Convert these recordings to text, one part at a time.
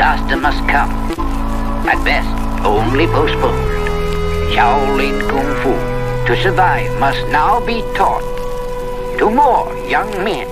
disaster must come. At best, only postponed. Shaolin Kung Fu, to survive, must now be taught to more young men.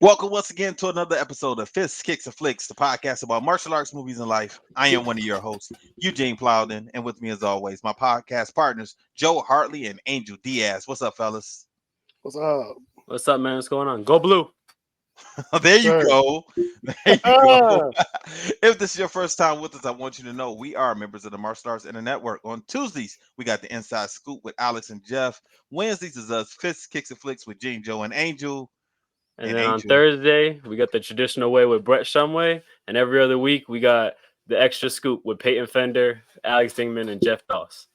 Welcome once again to another episode of Fists, Kicks, and Flicks, the podcast about martial arts, movies, and life. I am one of your hosts, Eugene Plowden, and with me as always, my podcast partners, Joe Hartley and Angel Diaz. What's up, fellas? What's up? What's up, man? What's going on? Go Blue. There you go. There you go. If this is your first time with us, I want you to know we are members of the Martial Arts Inner Network. On Tuesdays, we got the Inside Scoop with Alex and Jeff. Wednesdays is us, Fists, Kicks, and Flicks with Gene, Joe, and Angel. And then on Thursday, we got the traditional way with Brett Shumway. And every other week, we got the extra scoop with Peyton Fender, Alex Dingman, and Jeff Doss.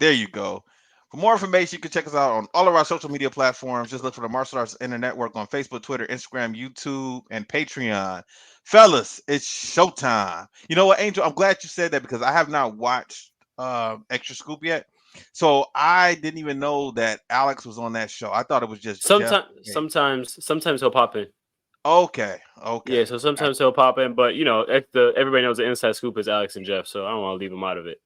There you go. For more information, you can check us out on all of our social media platforms. Just look for the Martial Arts Inner Network on Facebook, Twitter, Instagram, YouTube, and Patreon. Fellas, it's showtime. You know what, Angel? I'm glad you said that because I have not watched Extra Scoop yet. So I didn't even know that Alex was on that show. I thought it was just sometimes he'll pop in. Okay. Yeah, so sometimes he'll pop in, but you know, everybody knows the Inside Scoop is Alex and Jeff, so I don't want to leave them out of it.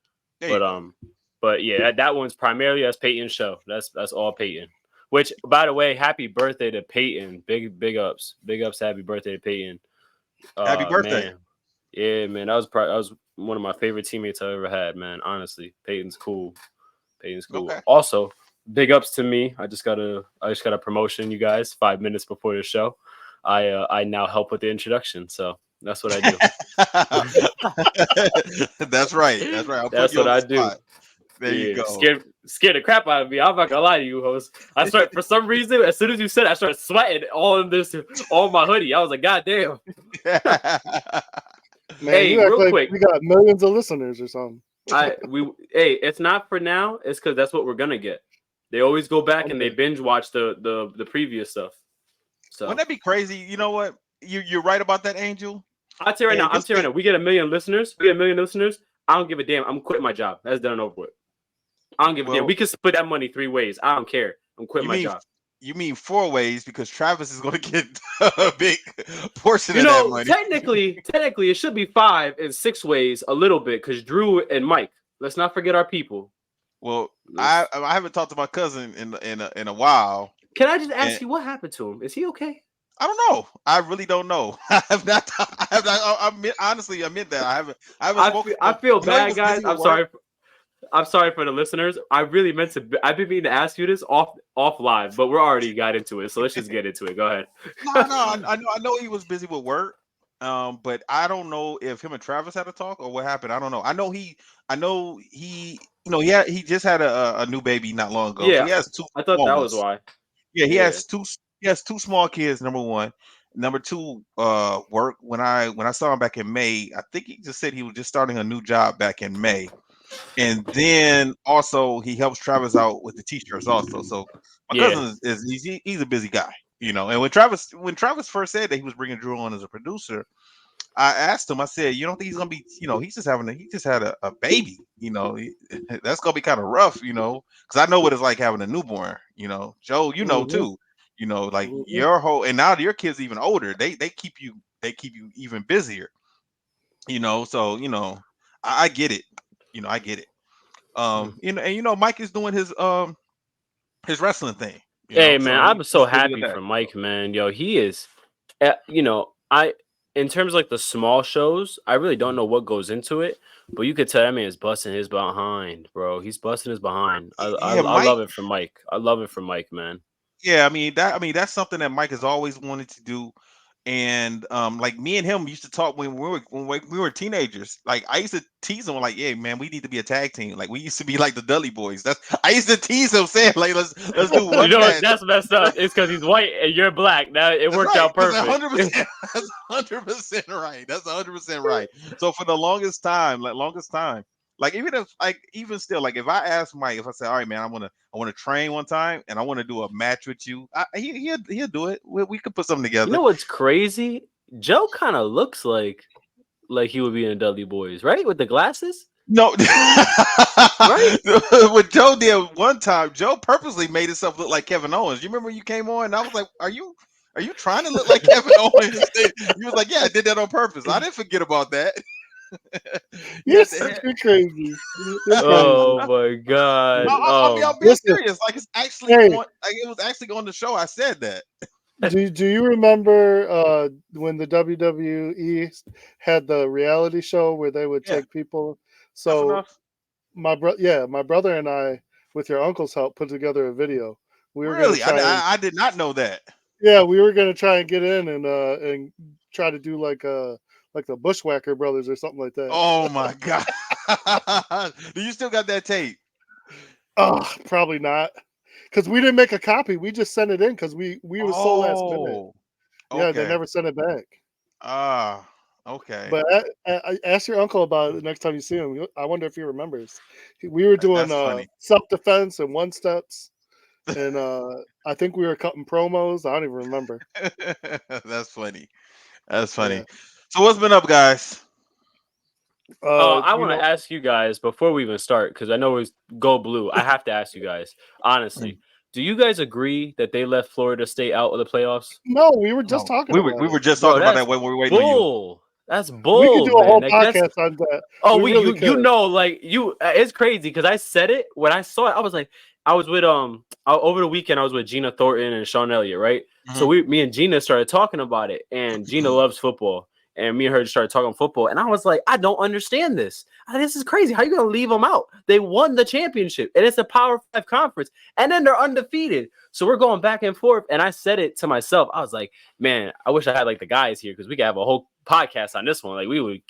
But yeah, that one's primarily that's Peyton's show. That's all Peyton. Which, by the way, happy birthday to Peyton. Big ups, happy birthday to Peyton. Happy birthday. Man. Yeah, man, that was one of my favorite teammates I ever had, man. Honestly, Peyton's cool. Okay. Also, big ups to me. I just got a promotion, you guys. 5 minutes before the show, I now help with the introduction. So that's what I do. That's right. That's what I do. There you go. Scared the crap out of me. I'm not gonna lie to you, host. I start for some reason. As soon as you said it, I started sweating all my hoodie. I was like, God damn. Man, hey, real quick, we got millions of listeners or something. It's not for now. It's because that's what we're gonna get. They always go back and they binge watch the previous stuff. So wouldn't that be crazy? You know what? You're right about that, Angel. I'm telling you right now. We get a million listeners. I don't give a damn. I'm quitting my job. That's done and over with. I don't give a damn. We can split that money 3 ways. I don't care. I'm quitting my job. You mean 4 ways because Travis is going to get a big portion of that money. Technically, it should be 5 and 6 ways a little bit because Drew and Mike. Let's not forget our people. Well, I haven't talked to my cousin in a while. Can I just ask you what happened to him? Is he okay? I don't know. I really don't know. I have not. Honestly, I meant that. I haven't. I feel bad, guys. I'm sorry for the listeners. I really meant to. I've been meaning to ask you this off live, but we're already got into it. So let's just get into it. Go ahead. No. I know he was busy with work. But I don't know if him and Travis had a talk or what happened. I don't know. I know he. He just had a new baby not long ago. Yeah, he has 2. I thought that was why. Yeah, he has 2. He has 2 small kids. Number 1. Number 2, work. When I saw him back in May, I think he just said he was just starting a new job back in May. And then also he helps Travis out with the t-shirts also. So my cousin he's a busy guy, you know. And when Travis first said that he was bringing Drew on as a producer, I asked him. I said, "You don't think he's gonna be, you know, he just had a baby, you know, that's gonna be kind of rough, you know, because I know what it's like having a newborn, you know, Joe, you know too, you know, like your whole and now your kids even older, they keep you even busier, you know. So you know, I get it. You know, I get it. And Mike is doing his wrestling thing. Hey, man, I'm so happy for Mike, man. Yo, he is, in terms of like the small shows, I really don't know what goes into it, but you could tell that man is busting his behind, bro. He's busting his behind. I love it for Mike. I love it for Mike, man. Yeah, I mean that's something that Mike has always wanted to do. And like me and him used to talk when we were teenagers. Like I used to tease him like, "Yeah, man, we need to be a tag team. Like we used to be like the Dudley Boys." I used to tease him saying like, "Let's do one." You know that's messed up. It's because he's white and you're black. Now it worked out perfect. That's 100% right. That's 100% right. So for the longest time, like even still, like if I ask Mike, if I say, "All right, man, I want to train one time and I want to do a match with you," he'll do it. We could put something together. You know what's crazy? Joe kind of looks like he would be in Dudley Boys, right? With the glasses. No, right? What Joe did one time, Joe purposely made himself look like Kevin Owens. You remember you came on and I was like, "Are you trying to look like Kevin Owens?" You was like, "Yeah, I did that on purpose. I didn't forget about that." You're crazy. Oh my god! I'm being serious. Like it's actually on. Like it was actually on the show. I said that. Do you remember when the WWE had the reality show where they would take people? So my brother and I, with your uncle's help, put together a video. We were really, I did not know that. Yeah, we were gonna try and get in and try to do like the Bushwhacker Brothers or something like that. Oh my god! Do you still got that tape? Oh, probably not. Because we didn't make a copy. We just sent it in because we were so last minute. Yeah, they never sent it back. Okay. But ask your uncle about it the next time you see him. I wonder if he remembers. We were doing self-defense and one-steps. And I think we were cutting promos. I don't even remember. That's funny. That's funny. Yeah. So what's been up, guys? I want to ask you guys before we even start, because I know it's go blue. I have to ask you guys, honestly. Do you guys agree that they left Florida State out of the playoffs? No, we were just talking about it. We were just talking about that when we were waiting on you. That's bull. We could do a whole podcast on that. Oh, you know, like it's crazy because I said it when I saw it. I was like, I was with over the weekend. I was with Gina Thornton and Sean Elliott, right? Mm-hmm. So me and Gina started talking about it, and Gina loves football. And me and her started talking football. And I was like, I don't understand this. This is crazy. How are you going to leave them out? They won the championship. And it's a Power 5 conference. And then they're undefeated. So we're going back and forth. And I said it to myself. I was like, man, I wish I had like the guys here because we could have a whole podcast on this one. Like we would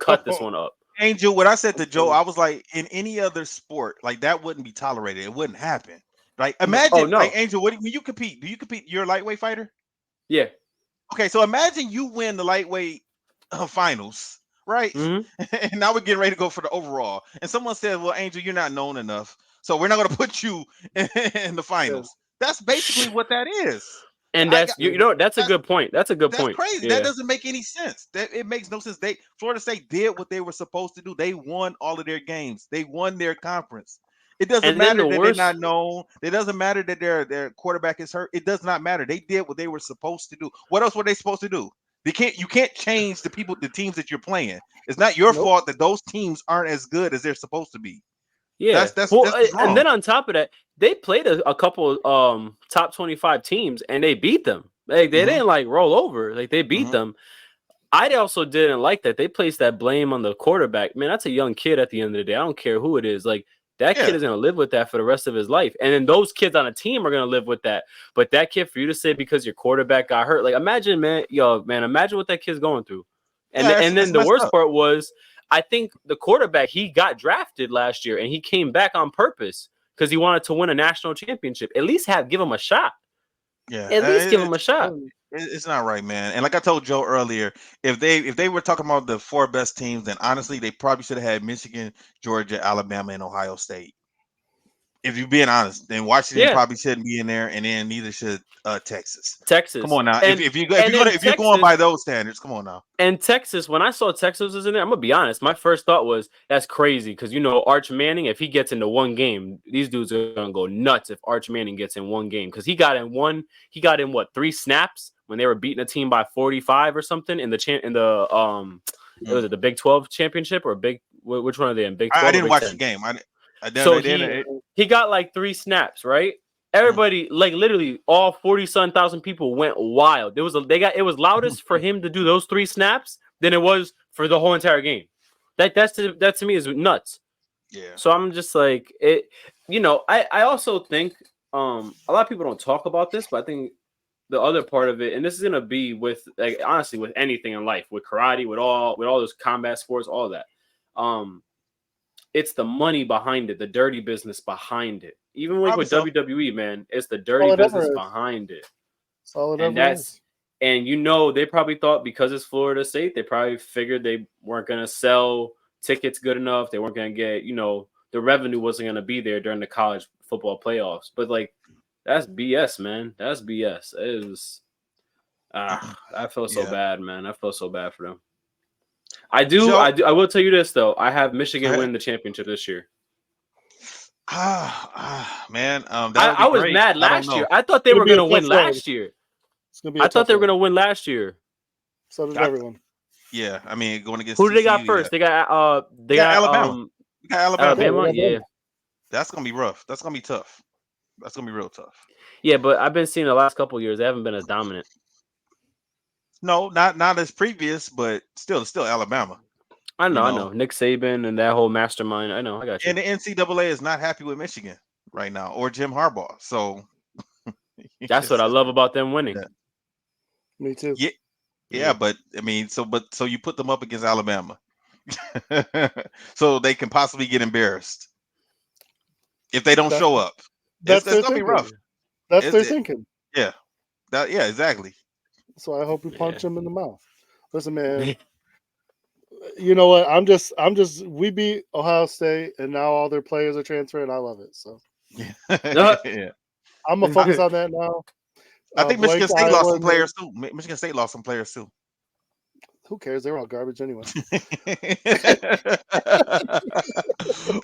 cut this one up. Angel, what I said to Joe, I was like, in any other sport, like that wouldn't be tolerated. It wouldn't happen. Like imagine, like Angel, when you compete, do you compete? You're a lightweight fighter? Yeah. Okay, so imagine you win the lightweight finals, right? Mm-hmm. And now we're getting ready to go for the overall. And someone said, well, Angel, you're not known enough, so we're not going to put you in the finals. That's basically what that is. And that's that's a good point. That's a good point. That's crazy. Yeah. That doesn't make any sense. It makes no sense. Florida State did what they were supposed to do. They won all of their games. They won their conference. It doesn't matter that they're not known. It doesn't matter that their quarterback is hurt. It does not matter. They did what they were supposed to do. What else were they supposed to do? You can't change the teams that you're playing. It's not your fault that those teams aren't as good as they're supposed to be. Yeah, that's and then on top of that, they played a couple top 25 teams and they beat them. Like they didn't like roll over. Like they beat them. I also didn't like that they placed that blame on the quarterback. Man, that's a young kid at the end of the day. I don't care who it is. Like that kid is going to live with that for the rest of his life. And then those kids on a team are going to live with that. But that kid, for you to say because your quarterback got hurt, like imagine, imagine what that kid's going through. And then the worst part was, I think the quarterback, he got drafted last year and he came back on purpose because he wanted to win a national championship. At least give him a shot. Yeah. At least give him a shot. It's not right, man. And like I told Joe earlier, if they were talking about the 4 best teams, then honestly, they probably should have had Michigan, Georgia, Alabama, and Ohio State. If you're being honest, then Washington probably shouldn't be in there, and then neither should Texas. Come on now. If you're going by those standards, come on now. And Texas, when I saw Texas was in there, I'm gonna be honest. My first thought was that's crazy because Arch Manning, if he gets into one game, these dudes are gonna go nuts. If Arch Manning gets in one game, because he got in 3 snaps when they were beating a team by 45 or something in the was it the Big 12 championship or which one are they in? Big 12. I didn't watch the game. He got like 3 snaps, right? Everybody, like literally all 40,000 people went wild. It was loudest for him to do those 3 snaps than it was for the whole entire game. That to me is nuts. Yeah. So I'm just like it. I also think a lot of people don't talk about this, but I think the other part of it, and this is gonna be with like honestly with anything in life, with karate, with all those combat sports, all that. It's the money behind it, the dirty business behind it. Even like with WWE, man, it's the dirty business behind it. And they probably thought because it's Florida State, they probably figured they weren't gonna sell tickets good enough. They weren't gonna get, the revenue wasn't gonna be there during the college football playoffs. But like, that's BS, man. That's BS. I feel so Yeah. bad, man. I feel so bad for them. I do. I will tell you this though. I have Michigan win the championship this year. Man, I was mad last year. I thought they were going to win last year. It's gonna be. I thought they were going to win last year. So did everyone. Yeah, I mean, going against who did they got first? They got Alabama. We got Alabama. Yeah. That's gonna be rough. That's gonna be tough. That's gonna be real tough. Yeah, but I've been seeing the last couple of years they haven't been as dominant. No, not as previous, but still Alabama. I know. Nick Saban and that whole mastermind. I know. I got you. And the NCAA is not happy with Michigan right now, or Jim Harbaugh. So that's what I love about them winning. Yeah. Me too. Yeah, but I mean, so you put them up against Alabama, so they can possibly get embarrassed if they don't show up. That's gonna be rough. That's their thinking. Yeah, exactly. So I hope we punch him in the mouth. Listen, man. You know what? I'm just. We beat Ohio State, and now all their players are transferring. I love it. So yeah, I'm gonna focus on that now. I think Michigan State lost some players too. Michigan State lost some players too. Who cares? They're all garbage anyway.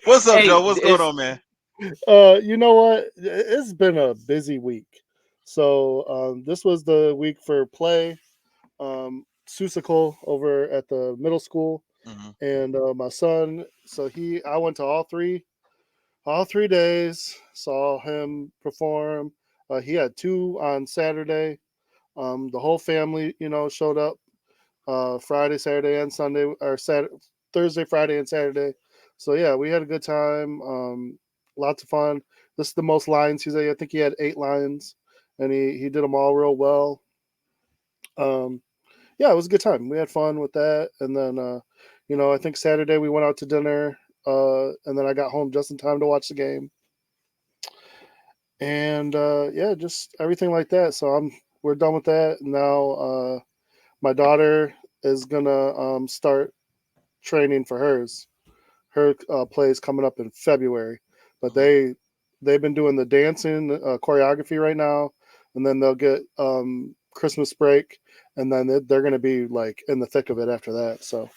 What's up, Joe? What's going on, man? You know what? It's been a busy week. So this was the week for play. Susical over at the middle school, and my son. So I went to all three days. Saw him perform. He had 2 on Saturday. The whole family, showed up. Friday, Saturday, and Sunday, or Thursday, Friday, and Saturday. So yeah, we had a good time. Lots of fun. This is the most lines I think he had 8 lines, and he did them all real well. Yeah, it was a good time. We had fun with that, and then I think Saturday we went out to dinner, and then I got home just in time to watch the game. And yeah, just everything like that. So we're done with that now. My daughter is gonna start training for hers. Her play is coming up in February, but they've been doing the dancing choreography right now, and then they'll get Christmas break, and then they're going to be like in the thick of it after that. So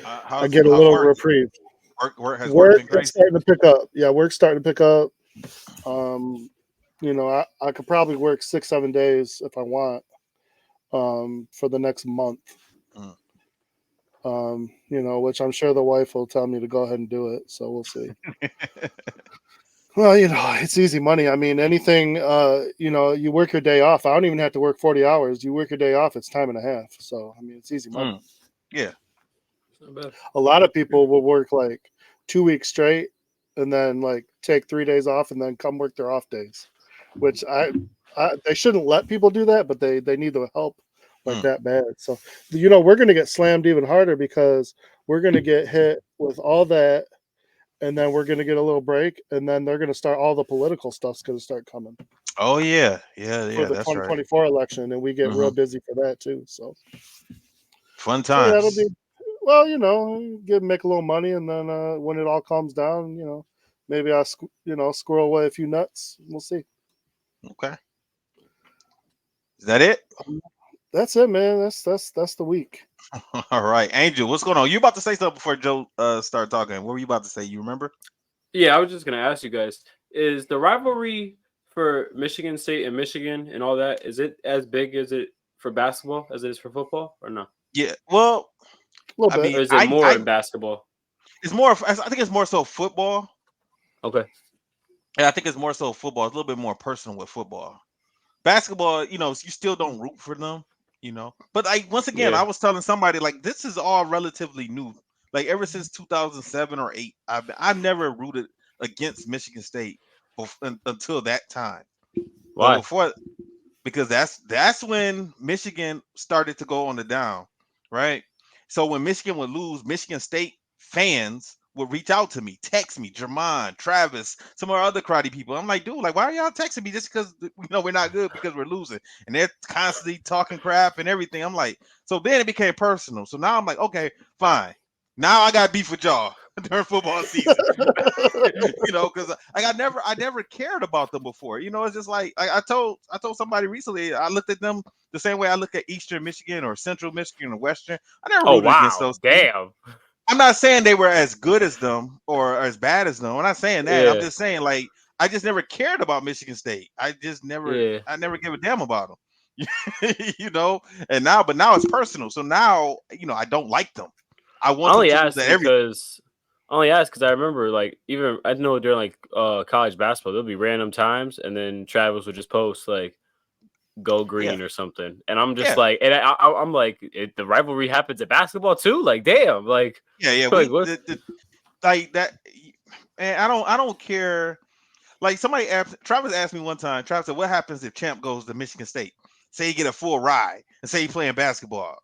I get a little reprieve. Work is starting to pick up. Yeah, work's starting to pick up. I could probably work 6-7 days if I want for the next month. Which I'm sure the wife will tell me to go ahead and do it. So we'll see. Well, it's easy money. I mean, anything, you work your day off. I don't even have to work 40 hours. You work your day off, it's time and a half. So, I mean, it's easy money. Yeah. A lot of people will work like 2 weeks straight and then like take 3 days off and then come work their off days, which they shouldn't let people do that, but they need the help like that bad. So, we're going to get slammed even harder because we're going to get hit with all that. And then we're going to get a little break, and then they're going to start all the political stuff's going to start coming. Oh yeah. For the 2024 election, and we get real busy for that too. So fun times. So that'll be make a little money, and then when it all calms down, maybe I squirrel away a few nuts. We'll see. Okay. Is that it? That's it, man. That's the week. All right, Angel, what's going on? You about to say something before Joe start talking? What were you about to say? You remember? Yeah, I was just gonna ask you guys: is the rivalry for Michigan State and Michigan and all that, is it as big as it for basketball as it is for football, or no? Yeah, well, a little bit. Or is it more in basketball? It's more. I think it's more so football. Okay. Yeah, I think it's more so football. It's a little bit more personal with football. Basketball, you still don't root for them. But once again, I was telling somebody like this is all relatively new. Like ever since 2007 or 8, I never rooted against Michigan State until that time. Why? Because that's when Michigan started to go on the down, right? So when Michigan would lose, Michigan State fans would reach out to me, text me, Jermon, Travis, some of our other karate people. I'm like, dude, like, why are y'all texting me just because we're not good because we're losing? And they're constantly talking crap and everything. I'm like, so then it became personal. So now I'm like, okay, fine. Now I got beef with y'all. during football season. Because I never cared about them before. It's just like I told somebody recently. I looked at them the same way I look at Eastern Michigan or Central Michigan or Western. I never rooted against those teams. Damn. I'm not saying they were as good as them or as bad as them. I'm not saying that. I'm just saying like I just never cared about Michigan State. I never gave a damn about them. And now it's personal. So now, I don't like them. I want them to lose everything. I only asked because I remember like even I know during like college basketball there'll be random times and then Travis would just post like go green or something, and I'm just like, and I'm like, the rivalry happens at basketball too. Like, damn, like like that. And I don't care. Like Travis asked me one time. Travis said, "What happens if Champ goes to Michigan State? Say he get a full ride, and say he playing basketball."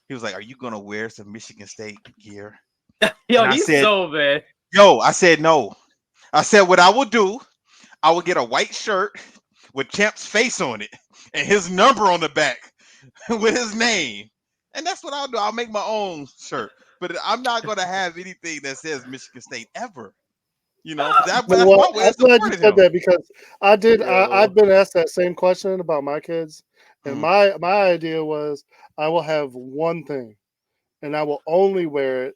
He was like, "Are you gonna wear some Michigan State gear?" Yo, he's so bad. Yo, I said no. I said what I will do. I will get a white shirt with Champ's face on it and his number on the back with his name, and that's what I'll do. I'll make my own shirt, but I'm not gonna have anything that says Michigan State ever. That's my way of supporting him. That because I've been asked that same question about my kids, and my idea was I will have one thing, and I will only wear it.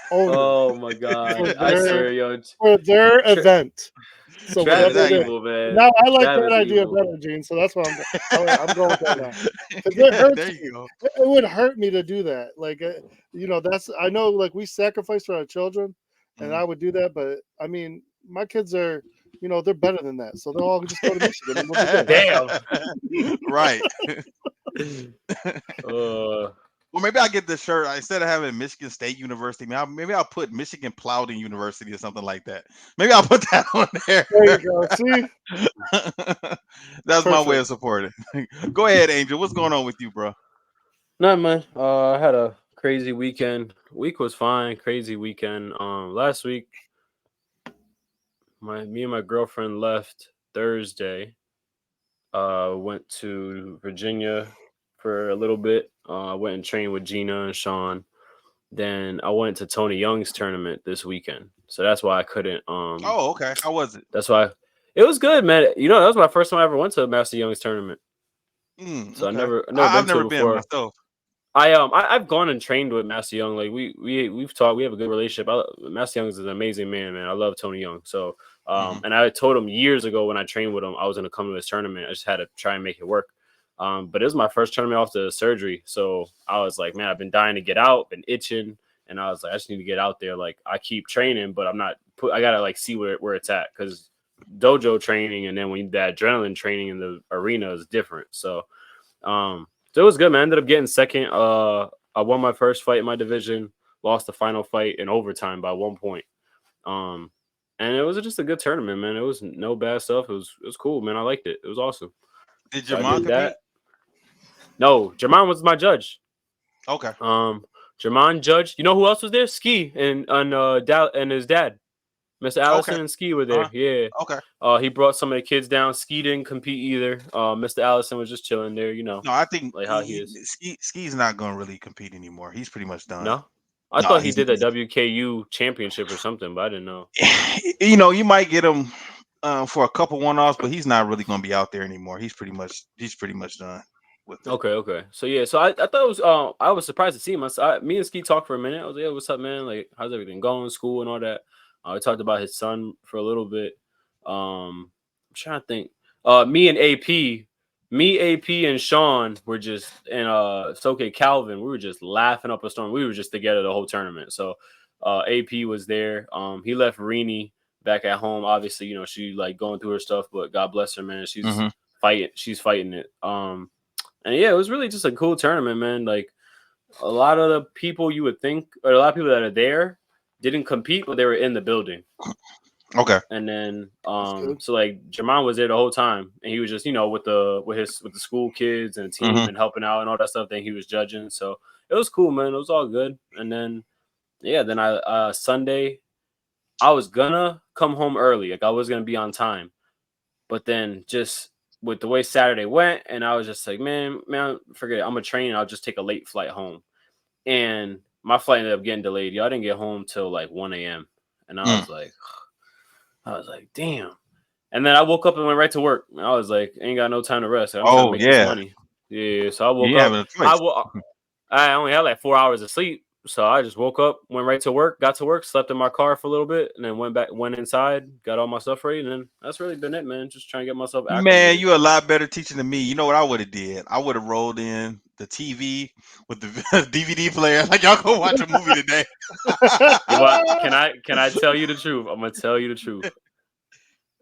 Oh my god! I swear, yo, for their event. So Travis evil, man. Now I like that idea better, Gene. So that's what I'm going with that now. It hurts there you go. It would hurt me to do that. Like, that's I know. Like we sacrifice for our children, and I would do that. But I mean, my kids are, they're better than that. So they'll all just go to Michigan. And we'll be Damn. Right. Well, maybe I'll get the shirt instead of having Michigan State University. Maybe I'll put Michigan Plowden University or something like that. Maybe I'll put that on there. There you go. See, that's my way of supporting. Go ahead, Angel. What's going on with you, bro? Nothing, man. I had a crazy weekend. Week was fine. Crazy weekend. Last week, me and my girlfriend left Thursday. Went to Virginia for a little bit. I went and trained with Gina and Sean. Then I went to Tony Young's tournament this weekend. So that's why I couldn't. Oh, okay. How was it? That's why it was good, man. That was my first time I ever went to Master Young's tournament. So okay. I've never been before. Myself. I've gone and trained with Master Young. Like we've talked. We have a good relationship. Master Young is an amazing man. I love Tony Young. So and I told him years ago when I trained with him, I was going to come to his tournament. I just had to try and make it work. But it was my first tournament off the surgery. So I was like, man, I've been dying to get out, been itching. And I was like, I just need to get out there. Like I keep training, but I got to like see where it's at. Cause dojo training. And then when that adrenaline training in the arena is different. So it was good, man. I ended up getting second. I won my first fight in my division, lost the final fight in overtime by 1 point. And it was just a good tournament, man. It was no bad stuff. It was cool, man. I liked it. It was awesome. Did Jermon compete? No, Jermon was my judge. Okay. Jermon judge. You know who else was there? Ski and his dad, Mr. Allison and Ski were there. Yeah. Okay. He brought some of the kids down. Ski didn't compete either. Mr. Allison was just chilling there. No, I think like how he is. Ski's not going to really compete anymore. He's pretty much done. No. I thought he did a WKU championship or something, but I didn't know. You might get him for a couple one-offs, but he's not really going to be out there anymore. He's pretty much done with it. Okay. So yeah, so I thought it was I was surprised to see him. Me and Ski talked for a minute. I was like, "Yo, what's up, man? Like, how's everything going? School and all that." We talked about his son for a little bit. I'm trying to think. Me, AP, and Sean were just and Soke Calvin. We were just laughing up a storm. We were just together the whole tournament. So AP was there. He left Rini back at home. Obviously, she like going through her stuff, but God bless her, man. She's fighting. She's fighting it. And yeah, it was really just a cool tournament, man. Like a lot of the people you would think, or a lot of people that are there, didn't compete, but they were in the building. Okay. And then so like Jermon was there the whole time, and he was just with the school kids and the team and helping out and all that stuff. Then he was judging, so it was cool, man. It was all good. And then then I Sunday I was gonna come home early, like I was gonna be on time, but then just with the way Saturday went, and I was just like, man, forget it. I'm gonna train. I'll just take a late flight home. And my flight ended up getting delayed. Y'all didn't get home till like 1 a.m. And I was like, damn. And then I woke up and went right to work. I was like, ain't got no time to rest. I'm trying to make this money. Yeah, so I woke up. I only had like 4 hours of sleep. So I just woke up, went right to work, got to work, slept in my car for a little bit, and then went inside, got all my stuff ready, and then that's really been it, man. Just trying to get myself acclimated. Man, you a lot better teacher than me. You know what I would have did? I would have rolled in the TV with the DVD player. Like, y'all go watch a movie today. Can I tell you the truth? I'm gonna tell you the truth.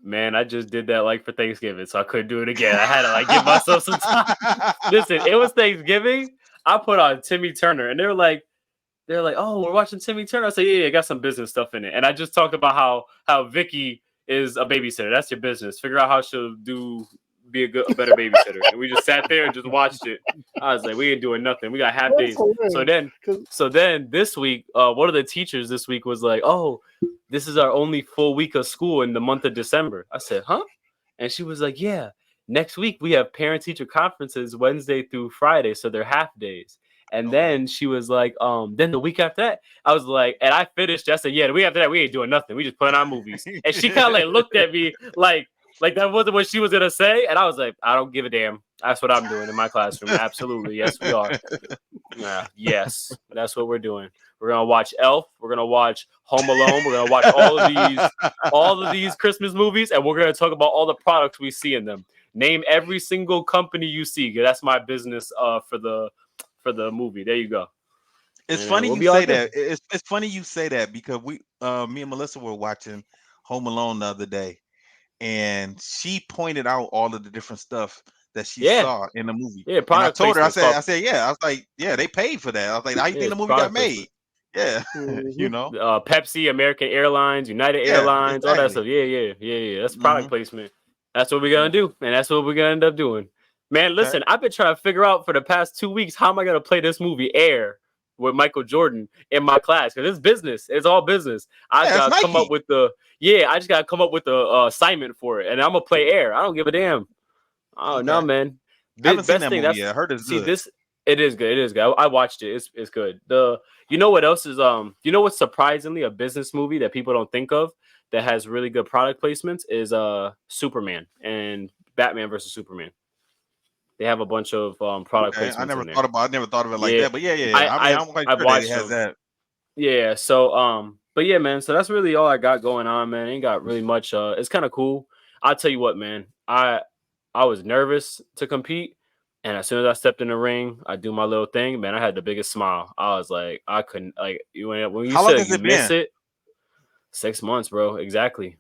Man, I just did that like for Thanksgiving, so I couldn't do it again. I had to like give myself some time. Listen, it was Thanksgiving. I put on Timmy Turner, and they're like, oh, we're watching Timmy Turner. I said, yeah, I got some business stuff in it. And I just talked about how Vicky is a babysitter. That's your business. Figure out how she'll be a better babysitter. And we just sat there and just watched it. I was like, we ain't doing nothing. We got half days. So then this week, one of the teachers this week was like, oh, this is our only full week of school in the month of December. I said, huh? And she was like, yeah, next week we have parent-teacher conferences Wednesday through Friday. So they're half days. And then she was like, then the week after that, I was like, and I finished. I said, yeah, the week after that, we ain't doing nothing. We just putting on movies. And she kind of like looked at me like that wasn't what she was gonna say. And I was like, I don't give a damn. That's what I'm doing in my classroom. Absolutely, yes, we are. Yes, that's what we're doing. We're gonna watch Elf. We're gonna watch Home Alone. We're gonna watch all of these Christmas movies, and we're gonna talk about all the products we see in them. Name every single company you see. That's my business for the movie. There you go. It's funny you say that. It's funny you say that because me and Melissa were watching Home Alone the other day, and she pointed out all of the different stuff that she saw in the movie. Yeah, and I told her, I said, yeah. I was like, yeah, they paid for that. I was like, how you think the movie got made? Yeah, you know, Pepsi, American Airlines, United Airlines, all that stuff. Yeah. That's product placement. That's what we're gonna do, and that's what we're gonna end up doing. Man, listen, I've been trying to figure out for the past 2 weeks how am I gonna play this movie Air with Michael Jordan in my class because it's business. It's all business. I just gotta come up with the assignment for it, and I'm gonna play Air. I don't give a damn. Oh no, man! I haven't seen that movie yet. I heard it's good. It is good. It is good. I watched it. It's good. You know what else is you know what's surprisingly a business movie that people don't think of that has really good product placements is Superman and Batman versus Superman. They have a bunch of product placements. I never thought of it like that. But yeah. I'm quite sure that it has that. Yeah. So but yeah, man. So that's really all I got going on, man. Ain't got really much. It's kind of cool. I'll tell you what, man. I was nervous to compete, and as soon as I stepped in the ring, I do my little thing. Man, I had the biggest smile. I was like, I couldn't when you said you miss it. 6 months, bro. Exactly.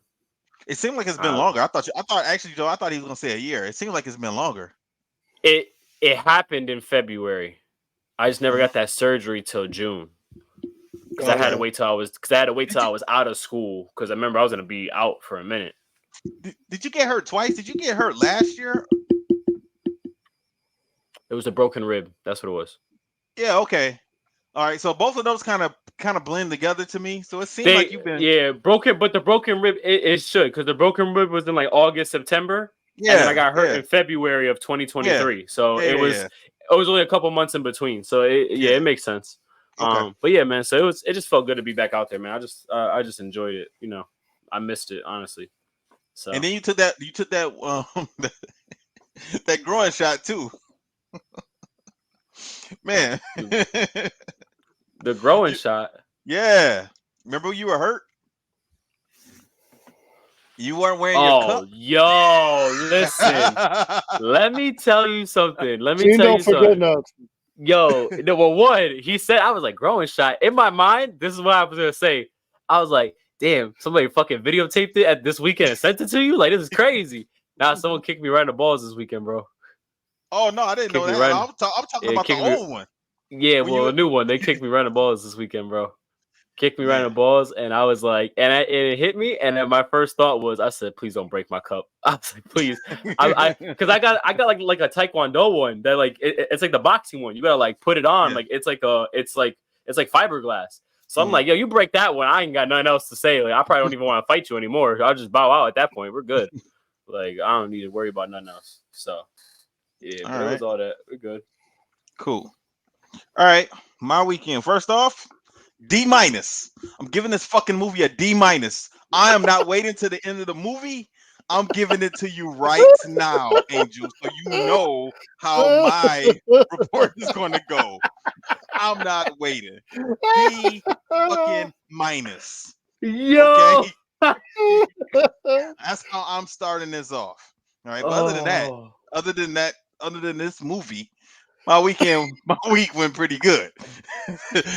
It seemed like it's been longer. I thought actually, Joe. I thought he was gonna say a year. It seemed like it's been longer. It happened in February. I just never got that surgery till June because I had to wait till I was out of school because I remember I was gonna be out for a minute. Did you get hurt twice? Did you get hurt last year? It was a broken rib. That's what it was. Yeah. Okay. All right. So both of those kind of blend together to me. So it seems like you've been broken, but the broken rib it should because the broken rib was in like August, September. Yeah. And then I got hurt in February of 2023. Yeah. So it was only a couple months in between. So it makes sense. Okay. But yeah, man. So it just felt good to be back out there, man. I just enjoyed it. You know, I missed it honestly. So and then you took that that groin shot too. Man. The growing shot. Yeah. Remember you were hurt? You weren't wearing your cup. Yo, listen. Let me tell you something. Yo, well, one, he said, I was like, growing shot. In my mind, this is what I was going to say. I was like, damn, somebody fucking videotaped it at this weekend and sent it to you? Like, this is crazy. Now someone kicked me right in the balls this weekend, bro. Oh, no, I didn't know that. I'm talking about the old one. Yeah, well, a new one. They kicked me right in the balls this weekend, bro. Kicked me right in the balls, and I was like, and it hit me, and then my first thought was, I said, please don't break my cup. I was like, please, because I got like a Taekwondo one that like it's like the boxing one. You gotta like put it on, like it's like fiberglass. So I'm like, yo, you break that one, I ain't got nothing else to say. Like I probably don't even want to fight you anymore. I'll just bow out at that point. We're good. Like I don't need to worry about nothing else. So yeah, but it was all that. We're good. Cool. All right, my weekend. First off, D minus. I'm giving this fucking movie a D minus. I am not waiting to the end of the movie. I'm giving it to you right now, Angel, so you know how my report is going to go. I'm not waiting. D fucking minus. Okay, Yo. that's how I'm starting this off. All right, but Oh. other than this movie, my week went pretty good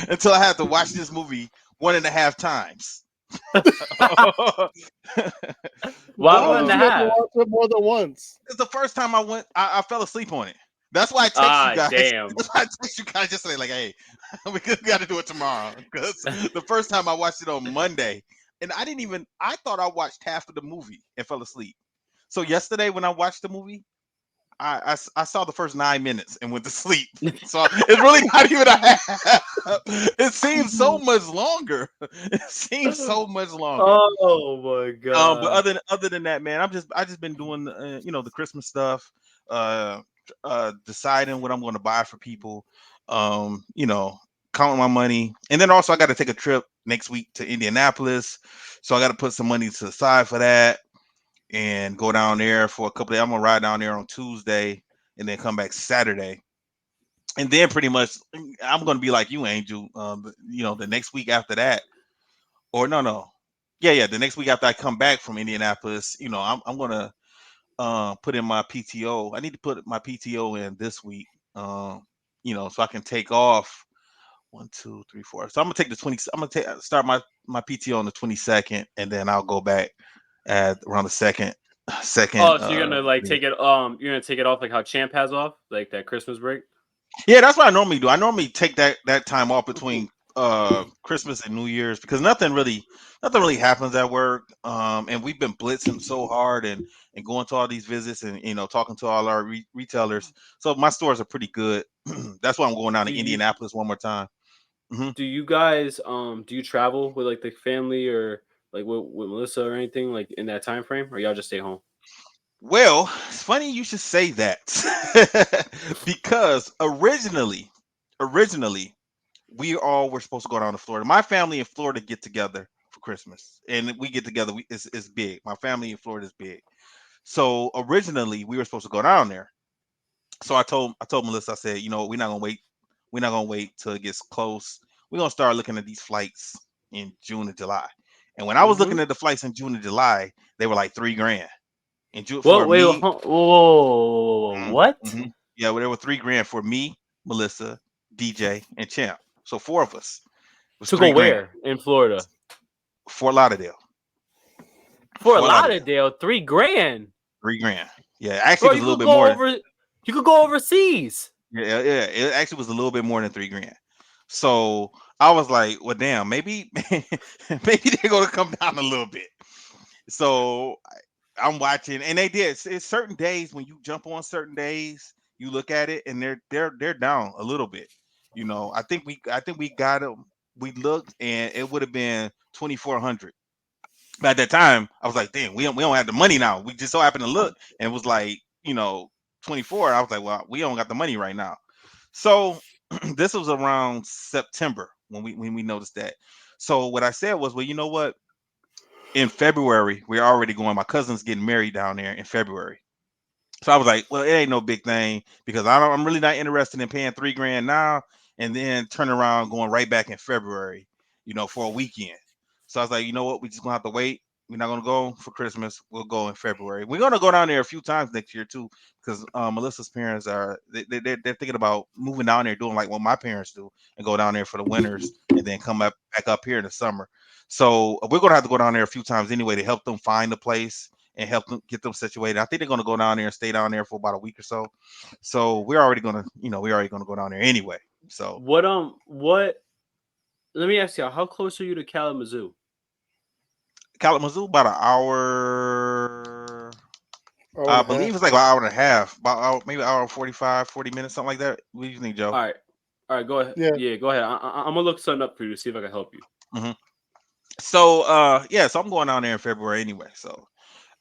until I had to watch this movie 1.5 times. Why Why one did and a you have to half? watch it more than once? It's the first time I fell asleep on it. That's why I text you Ah, guys. damn. That's why I text you guys just say like, "Hey, we got to do it tomorrow." Because the first time I watched it on Monday, and I thought I watched half of the movie and fell asleep. So yesterday when I watched the movie, I saw the first 9 minutes and went to sleep. So it's really not even a half. It seems so much longer. It seems so much longer. Oh my But god. other than that, man, I just been doing the Christmas stuff, uh, deciding what I'm going to buy for people, you know, counting my money, and then also I got to take a trip next week to Indianapolis, so I got to put some money to the side for that and go down there for a couple of days. I'm gonna ride down there on Tuesday and then come back Saturday. And then pretty much I'm gonna be like you, Angel. The next week after that, or no. Yeah, the next week after I come back from Indianapolis, I'm gonna put in my PTO. I need to put my PTO in this week. So I can take off 1, 2, 3, 4. So I'm gonna take the 20. I'm gonna start my PTO on the 22nd, and then I'll go back at around the second. Oh, so you're gonna like take it you're gonna take it off like how Champ has off, like that Christmas break? Yeah, that's what I normally do. I normally take that time off between Christmas and New Year's because nothing really happens at work. And we've been blitzing so hard and going to all these visits and talking to all our retailers. So my stores are pretty good. That's why I'm going down Do to you Indianapolis one more time. do you guys do you travel with like the family or like with Melissa or anything like in that time frame, or y'all just stay home? Well, it's funny you should say that because originally we all were supposed to go down to Florida. My family in Florida get together for Christmas, and we get together. It's big. My family in Florida is big. So originally we were supposed to go down there. So I told Melissa, I said, we're not gonna wait. We're not gonna wait till it gets close. We're gonna start looking at these flights in June and July. And when I was Mm-hmm. looking at the flights in June and July, they were like 3 grand. And Whoa, for wait, me, whoa, mm, what? mhm. Yeah, well, there were 3 grand for me, Melissa, DJ, and Champ. So four of us. It was To go 3 grand. where in Florida? Fort Lauderdale. Fort Fort Lauderdale. Lauderdale, 3 grand. 3 grand. Yeah, actually, it Bro, was a little bit more than. you could go overseas. Yeah. It actually was a little bit more than 3 grand. So I was like, well, damn, maybe maybe they're gonna come down a little bit. So I'm watching, and they did. It's certain days when you jump on certain days, you look at it, and they're down a little bit. I think we got them. We looked, and it would have been 2,400. But at that time, I was like, damn, we don't have the money now. We just so happened to look, and it was like 24. I was like, well, we don't got the money right now. So this was around September when we noticed that. So what I said was, well, you know what? In February, we're already going. My cousin's getting married down there in February. So I was like, well, it ain't no big thing because I'm really not interested in paying 3 grand now and then turn around going right back in February, for a weekend. So I was like, you know what? We just gonna have to wait. We're not gonna go for Christmas. We'll go in February. We're gonna go down there a few times next year too, because Melissa's parents are they're thinking about moving down there, doing like what my parents do, and go down there for the winters and then come back up here in the summer. So we're gonna have to go down there a few times anyway to help them find a place and help them get them situated. I think they're going to go down there and stay down there for about a week or so. So we're already going to go down there anyway. So What let me ask you, how close are you to Kalamazoo? Kalamazoo about an hour. Hour and I a half. believe it's like an hour and a half, maybe an hour and 45, 40 minutes, something like that. What do you think, Joe? All right. All right, go ahead. Yeah. Yeah, go ahead. I'm gonna look something up for you to see if I can help you. hmm So so I'm going down there in February anyway. So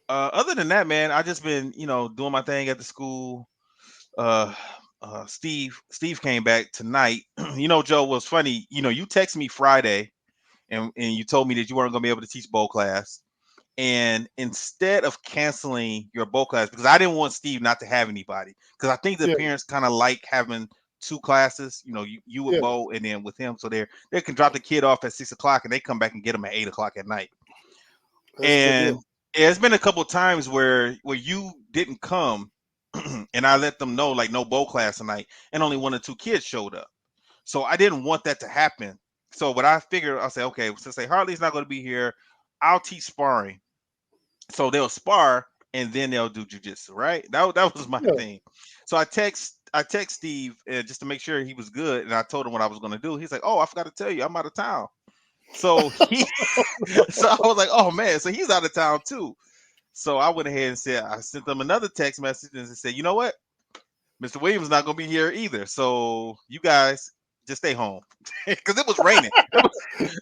other than that, man, I just been doing my thing at the school. Uh, Steve came back tonight. Joe, was funny. You text me Friday and you told me that you weren't going to be able to teach bowl class. And instead of canceling your bowl class, because I didn't want Steve not to have anybody, because I think the parents kind of like having two classes, you with Bo and then with him, so they can drop the kid off at 6:00 and they come back and get him at 8:00 at night. And it's been a couple of times where you didn't come, and I let them know like no bowl class tonight, and only 1 or 2 kids showed up. So I didn't want that to happen. So what I figured, I'll say, okay, since Hartley's not going to be here, I'll teach sparring. So they'll spar and then they'll do jujitsu, right? That was my thing. So I text Steve just to make sure he was good, and I told him what I was going to do. He's like, "Oh, I forgot to tell you, I'm out of town." So so I was like, "Oh man," so he's out of town too. So I went ahead and I sent them another text message and said, "You know what? Mr. Williams is not going to be here either. So you guys just stay home," because it was raining.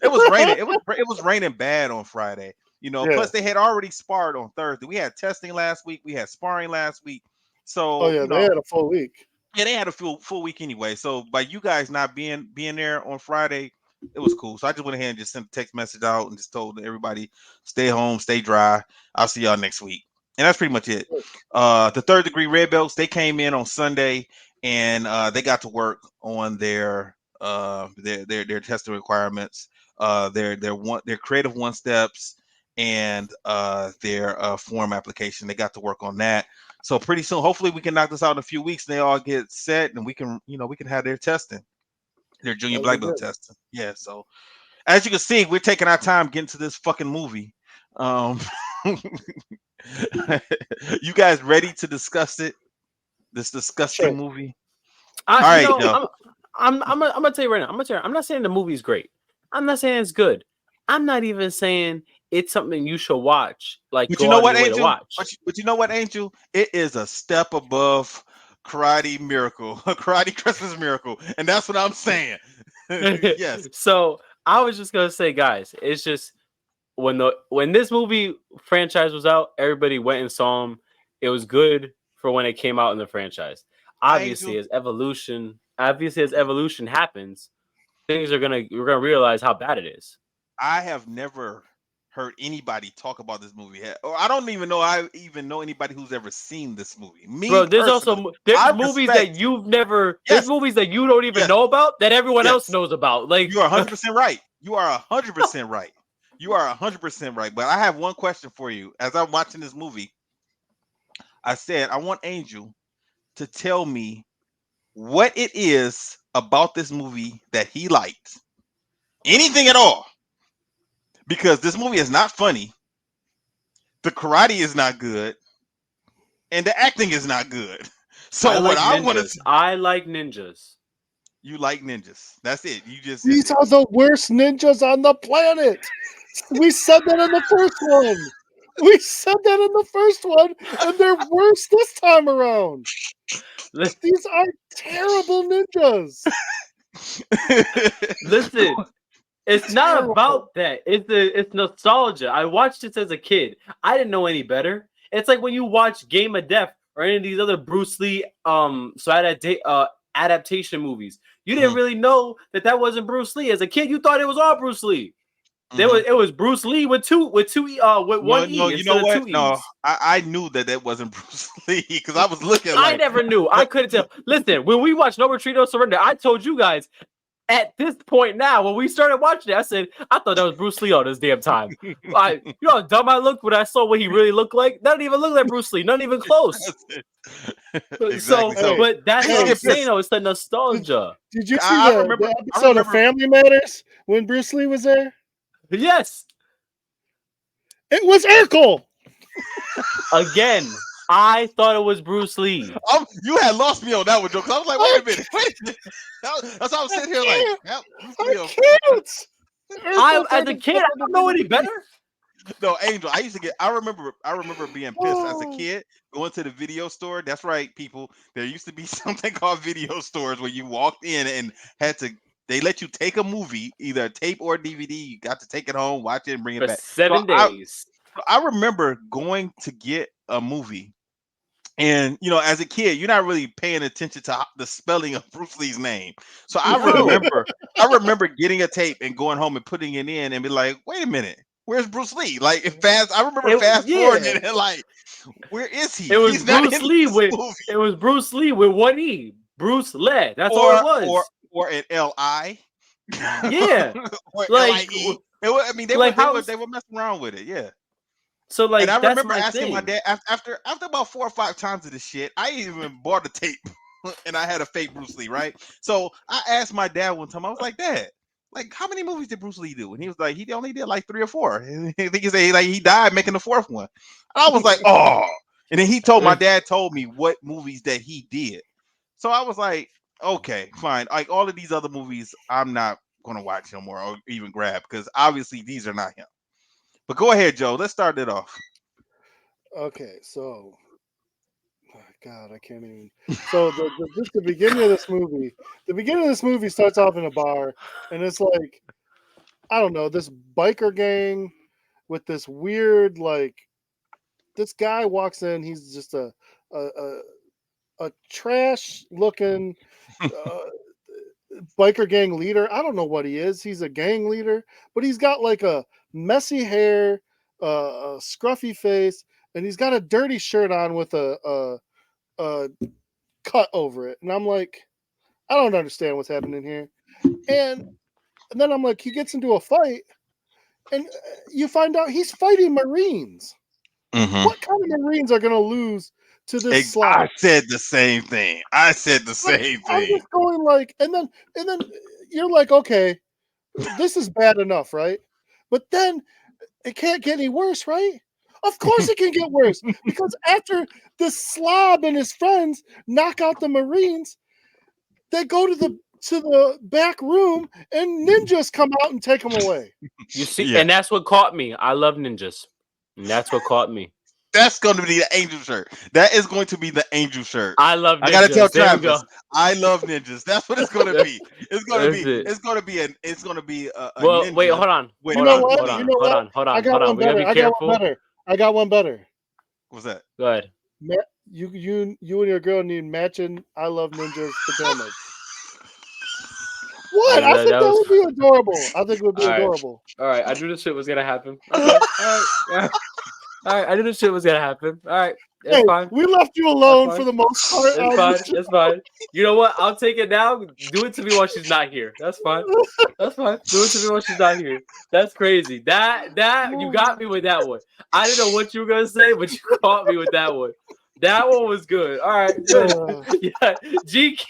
It was raining. It was raining bad on Friday. Plus they had already sparred on Thursday. We had testing last week. We had sparring last week. So they had a full week. Yeah, they had a full week anyway. So by you guys not being there on Friday, it was cool. So I just went ahead and just sent a text message out and just told everybody, stay home, stay dry. I'll see y'all next week. And that's pretty much it. The 3rd degree red belts, they came in on Sunday and they got to work on their testing requirements, their creative 1 steps and their form application. They got to work on that. So pretty soon, hopefully we can knock this out in a few weeks and they all get set and we can have their testing, their junior black belt testing. Yeah. So as you can see, we're taking our time getting to this fucking movie. You guys ready to discuss it? This disgusting movie. All right, I'm gonna tell you right now. I'm not saying the movie's great. I'm not saying it's good. I'm not even saying it's something you should watch. Like, but you know what, Angel? But you know what, Angel? It is a step above Karate Miracle, Karate Christmas Miracle, and that's what I'm saying. Yes. So I was just gonna say, guys, it's just when this movie franchise was out, everybody went and saw him. It was good for when it came out in the franchise. Obviously, as evolution happens, we're gonna realize how bad it is. I have never heard anybody talk about this movie, or I don't even know I even know anybody who's ever seen this movie. Bro, there's movies that you've never. There's movies that you don't even know about that everyone else knows about. Like, you are 100% right. You are 100% right. You are 100% right. But I have one question for you. As I'm watching this movie, I said I want Angel to tell me what it is about this movie that he liked. Anything at all. Because this movie is not funny. The karate is not good. And the acting is not good. So I like ninjas. You like ninjas. That's it. These are the worst ninjas on the planet. We said that in the first one. And they're worse this time around. These are terrible ninjas. Listen, it's not about that. It's nostalgia. I watched this as a kid. I didn't know any better. It's like when you watch Game of Death or any of these other Bruce Lee adaptation movies. You didn't really know that wasn't Bruce Lee. As a kid, you thought it was all Bruce Lee. It was Bruce Lee with one E. You know what? No, I knew that wasn't Bruce Lee because I was looking. I never knew. I couldn't tell. Listen, when we watched No Retreat, No Surrender, I told you guys. At this point now, when we started watching it, I said, I thought that was Bruce Lee all this damn time. You know how dumb I looked when I saw what he really looked like? That didn't even look like Bruce Lee. Not even close. Exactly. But that's what I'm saying, though. It's the nostalgia. Did you see the episode of Family Matters when Bruce Lee was there? Yes. It was Urkel. Again. I thought it was Bruce Lee. You had lost me on that one, Joe. I was like, wait a minute. That's why I was sitting here like, as a kid, I don't know any better. No, Angel. I remember being pissed as a kid going to the video store. That's right, people. There used to be something called video stores where you walked in and they let you take a movie, either a tape or a DVD. You got to take it home, watch it, and bring it back. 7 days. I remember going to get a movie, And as a kid, you're not really paying attention to the spelling of Bruce Lee's name. So I No. remember getting a tape and going home and putting it in and be like, wait a minute, where's Bruce Lee? Like I remember fast forwarding and like, where is he? It was He's Bruce not in Lee this with movie. it was Bruce Lee with one E. Bruce Lee. That's all it was. Or an L-I. Yeah. Or Like, L-I-E. I mean, they like were messing around with it, yeah. So like And I that's remember my asking thing. my dad after about 4 or 5 times of this shit, I even bought a tape and I had a fake Bruce Lee, right? So I asked my dad one time, I was like, Dad, like how many movies did Bruce Lee do? And he was like, he only did like 3 or 4. And I think he said like he died making the 4th one. And I was like, oh. And then my dad told me what movies that he did. So I was like, okay, fine. Like all of these other movies, I'm not gonna watch him or even grab because obviously these are not him. But go ahead, Joe. Let's start it off. Okay, so God, I can't even. So just the beginning of this movie. The beginning of this movie starts off in a bar, and it's like, I don't know, this biker gang with this weird like. This guy walks in. He's just a trash looking biker gang leader. I don't know what he is. He's a gang leader, but he's got like a messy hair, a scruffy face, and he's got a dirty shirt on with a cut over it. And I'm like, I don't understand what's happening here. And then I'm like, he gets into a fight, and you find out he's fighting Marines. Mm-hmm. What kind of Marines are going to lose to this slob? I said the same thing. I'm just going like, and then you're like, okay, this is bad enough, right? But then it can't get any worse, right? Of course it can get worse because after the slob and his friends knock out the Marines, they go to the back room and ninjas come out and take them away. You see, and that's what caught me. I love ninjas. And that's what caught me. That's going to be the angel shirt. That is going to be the angel shirt. I love ninjas. I gotta tell Travis, I love ninjas. That's what it's going to be. It's going to be a well, ninja. Wait, hold on. You know what? I got one better. What's that? Go ahead. You and your girl need matching I love ninjas pajamas. What? I think that would be adorable. I think it would be adorable. All right. I knew this shit was gonna happen. Okay. All right. I knew this shit was gonna happen. All right. It's fine. We left you alone for the most part. It's fine. You know what? I'll take it now. Do it to me while she's not here. That's fine. Do it to me while she's not here. That's crazy. That you got me with that one. I didn't know what you were gonna say, but you caught me with that one. That one was good. All right. Good. Yeah. GK.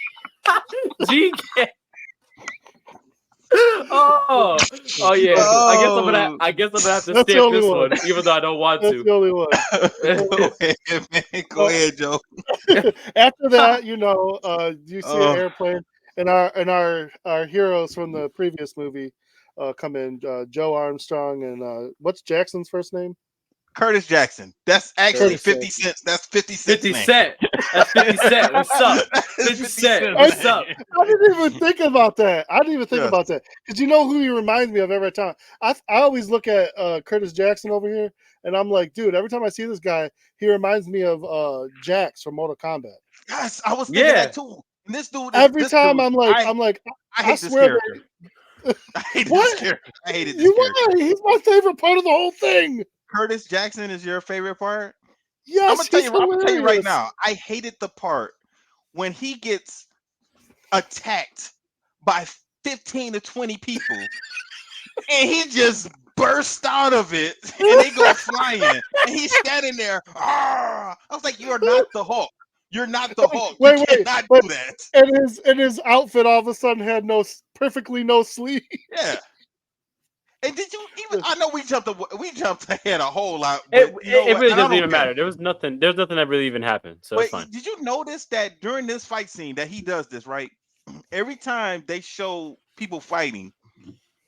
Oh yeah. I guess I'm gonna have to stamp this one, even though I don't want to. That's the only one. Go ahead, Joe. After that, you see an airplane, and our heroes from the previous movie come in. Joe Armstrong and what's Jackson's first name? Curtis Jackson. That's actually 50 cents. That's 50 cents. 50 Cent. That's 50 Cent. What's up? 50 Cent. What's up? I didn't even think about that. Because you know who he reminds me of every time. I always look at Curtis Jackson over here, and I'm like, dude, every time I see this guy, he reminds me of Jax from Mortal Kombat. Yes, I was thinking that too. And this dude. I'm like, I hate this character. I hate this character. I hated this character. He's my favorite part of the whole thing. Curtis Jackson is your favorite part? Yes, I'm gonna tell you right now. I hated the part when he gets attacked by 15 to 20 people, and he just bursts out of it, and they go flying, and he's standing there. I was like, "You are not the Hulk. You're not the Hulk. You cannot do that." And his outfit all of a sudden had perfectly no sleeve. Yeah. And did you even? I know we jumped ahead a whole lot. It really doesn't even matter. There's nothing that really even happened. So it's fine. Did you notice that during this fight scene that he does this, right? Every time they show people fighting,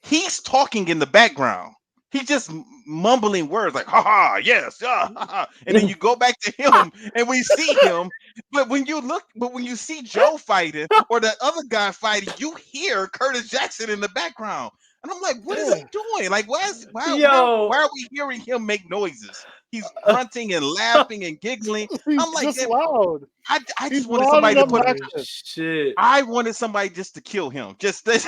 he's talking in the background. He's just mumbling words like "ha ha, yes, ha ha," and then you go back to him, and we see him. But when you see Joe fighting or the other guy fighting, you hear Curtis Jackson in the background. And I'm like, what is he doing? Like, why are we hearing him make noises? He's grunting and laughing and giggling. He's I'm like, just loud. I He's just wanted somebody to put shit. I wanted somebody just to kill him. Just let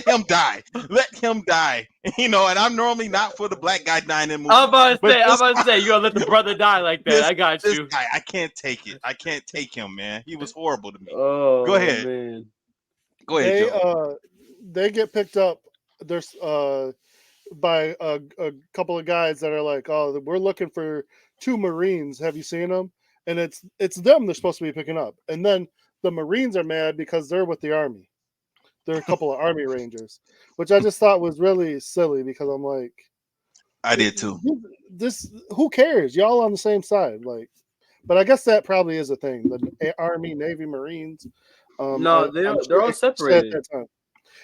him die. Let him die. You know, and I'm normally not for the black guy dying in movies. I'm about to say, you're gonna let the brother die like that. I got you. This guy, I can't take it. I can't take him, man. He was horrible to me. Oh, go ahead. Man. Go ahead, Joe. They get picked up. There's by a couple of guys that are like, oh, we're looking for 2 Marines. Have you seen them? And it's them they're supposed to be picking up. And then the Marines are mad because they're with the Army. They're a couple of Army Rangers, which I just thought was really silly because I'm like, I did too. This who cares? Y'all on the same side, like. But I guess that probably is a thing. The Army, Navy, Marines. No, they're all separated.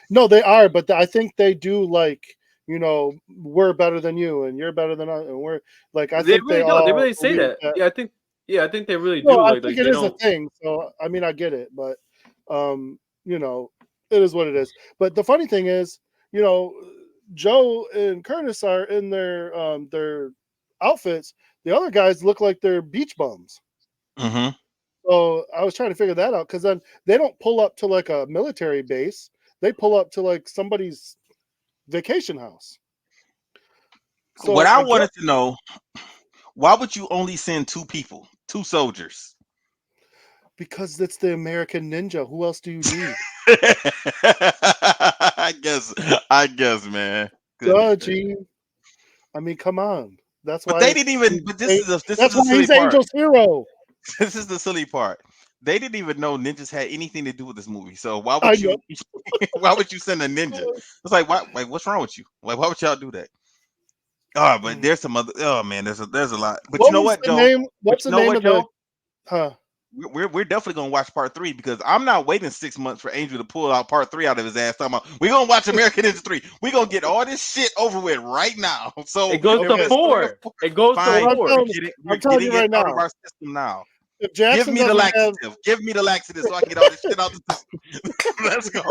No, they are, but I think they do like, you know, we're better than you and you're better than us, and we're like I think they really say that. Yeah, I think they really do. No, I think it is a thing. So I mean, I get it, but you know, it is what it is. But the funny thing is, you know, Joe and Curtis are in their outfits. The other guys look like they're beach bums. Mm-hmm. So I was trying to figure that out because then they don't pull up to like a military base. They pull up to like somebody's vacation house. So what I wanted to know, why would you only send 2 people, 2 soldiers? Because it's the American ninja. Who else do you need? I guess, man. Duh, Gene. I mean, come on. That's why. But they didn't even. But this is why he's Angel's hero. This is the silly part. They didn't even know ninjas had anything to do with this movie. So why would you? Why would you send a ninja? It's like, why? Like, what's wrong with you? Like, why would y'all do that? Oh, but there's some other. Oh man, there's a lot. But you know what, Joe? What's the name of Joe? We're definitely gonna watch part 3 because I'm not waiting 6 months for Angel to pull out part 3 out of his ass. Talking about we're gonna watch American Ninja 3. We're gonna get all this shit over with right now. So it goes to 4. It goes to 4. I'm telling you right now. Out of our system now. If Jackson give me the laxative. Give me the laxative so I can get all this shit out the system. Let's go.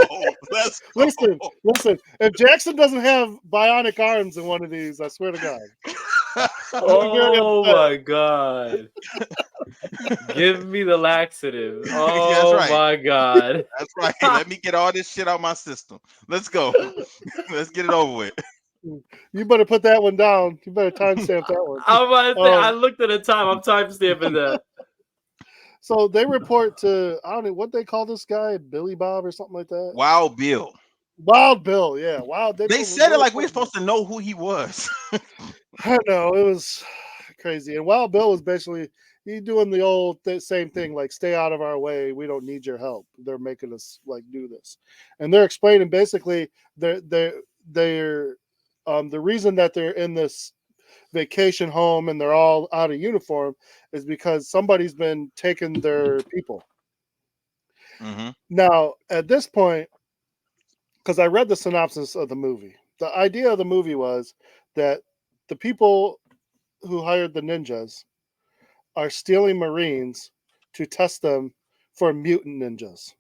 Listen. If Jackson doesn't have bionic arms in one of these, I swear to God. Oh my God. Give me the laxative. Oh, that's right. My God. That's right. Let me get all this shit out my system. Let's go. Let's get it over with. You better put that one down. You better timestamp that one. I'm about to say, I looked at the time. I'm timestamping that. So they report to, I don't know what they call this guy, Billy Bob or something like that. Wild Bill. Wild Bill, yeah. Wild. They said it like we're supposed to know who he was. I know, it was crazy. And Wild Bill was basically he doing the old same thing, like stay out of our way. We don't need your help. They're making us like do this, and they're explaining basically they're the reason that they're in this vacation home and they're all out of uniform is because somebody's been taking their people. Mm-hmm. Now, at this point, because I read the synopsis of the movie, the idea of the movie was that the people who hired the ninjas are stealing Marines to test them for mutant ninjas.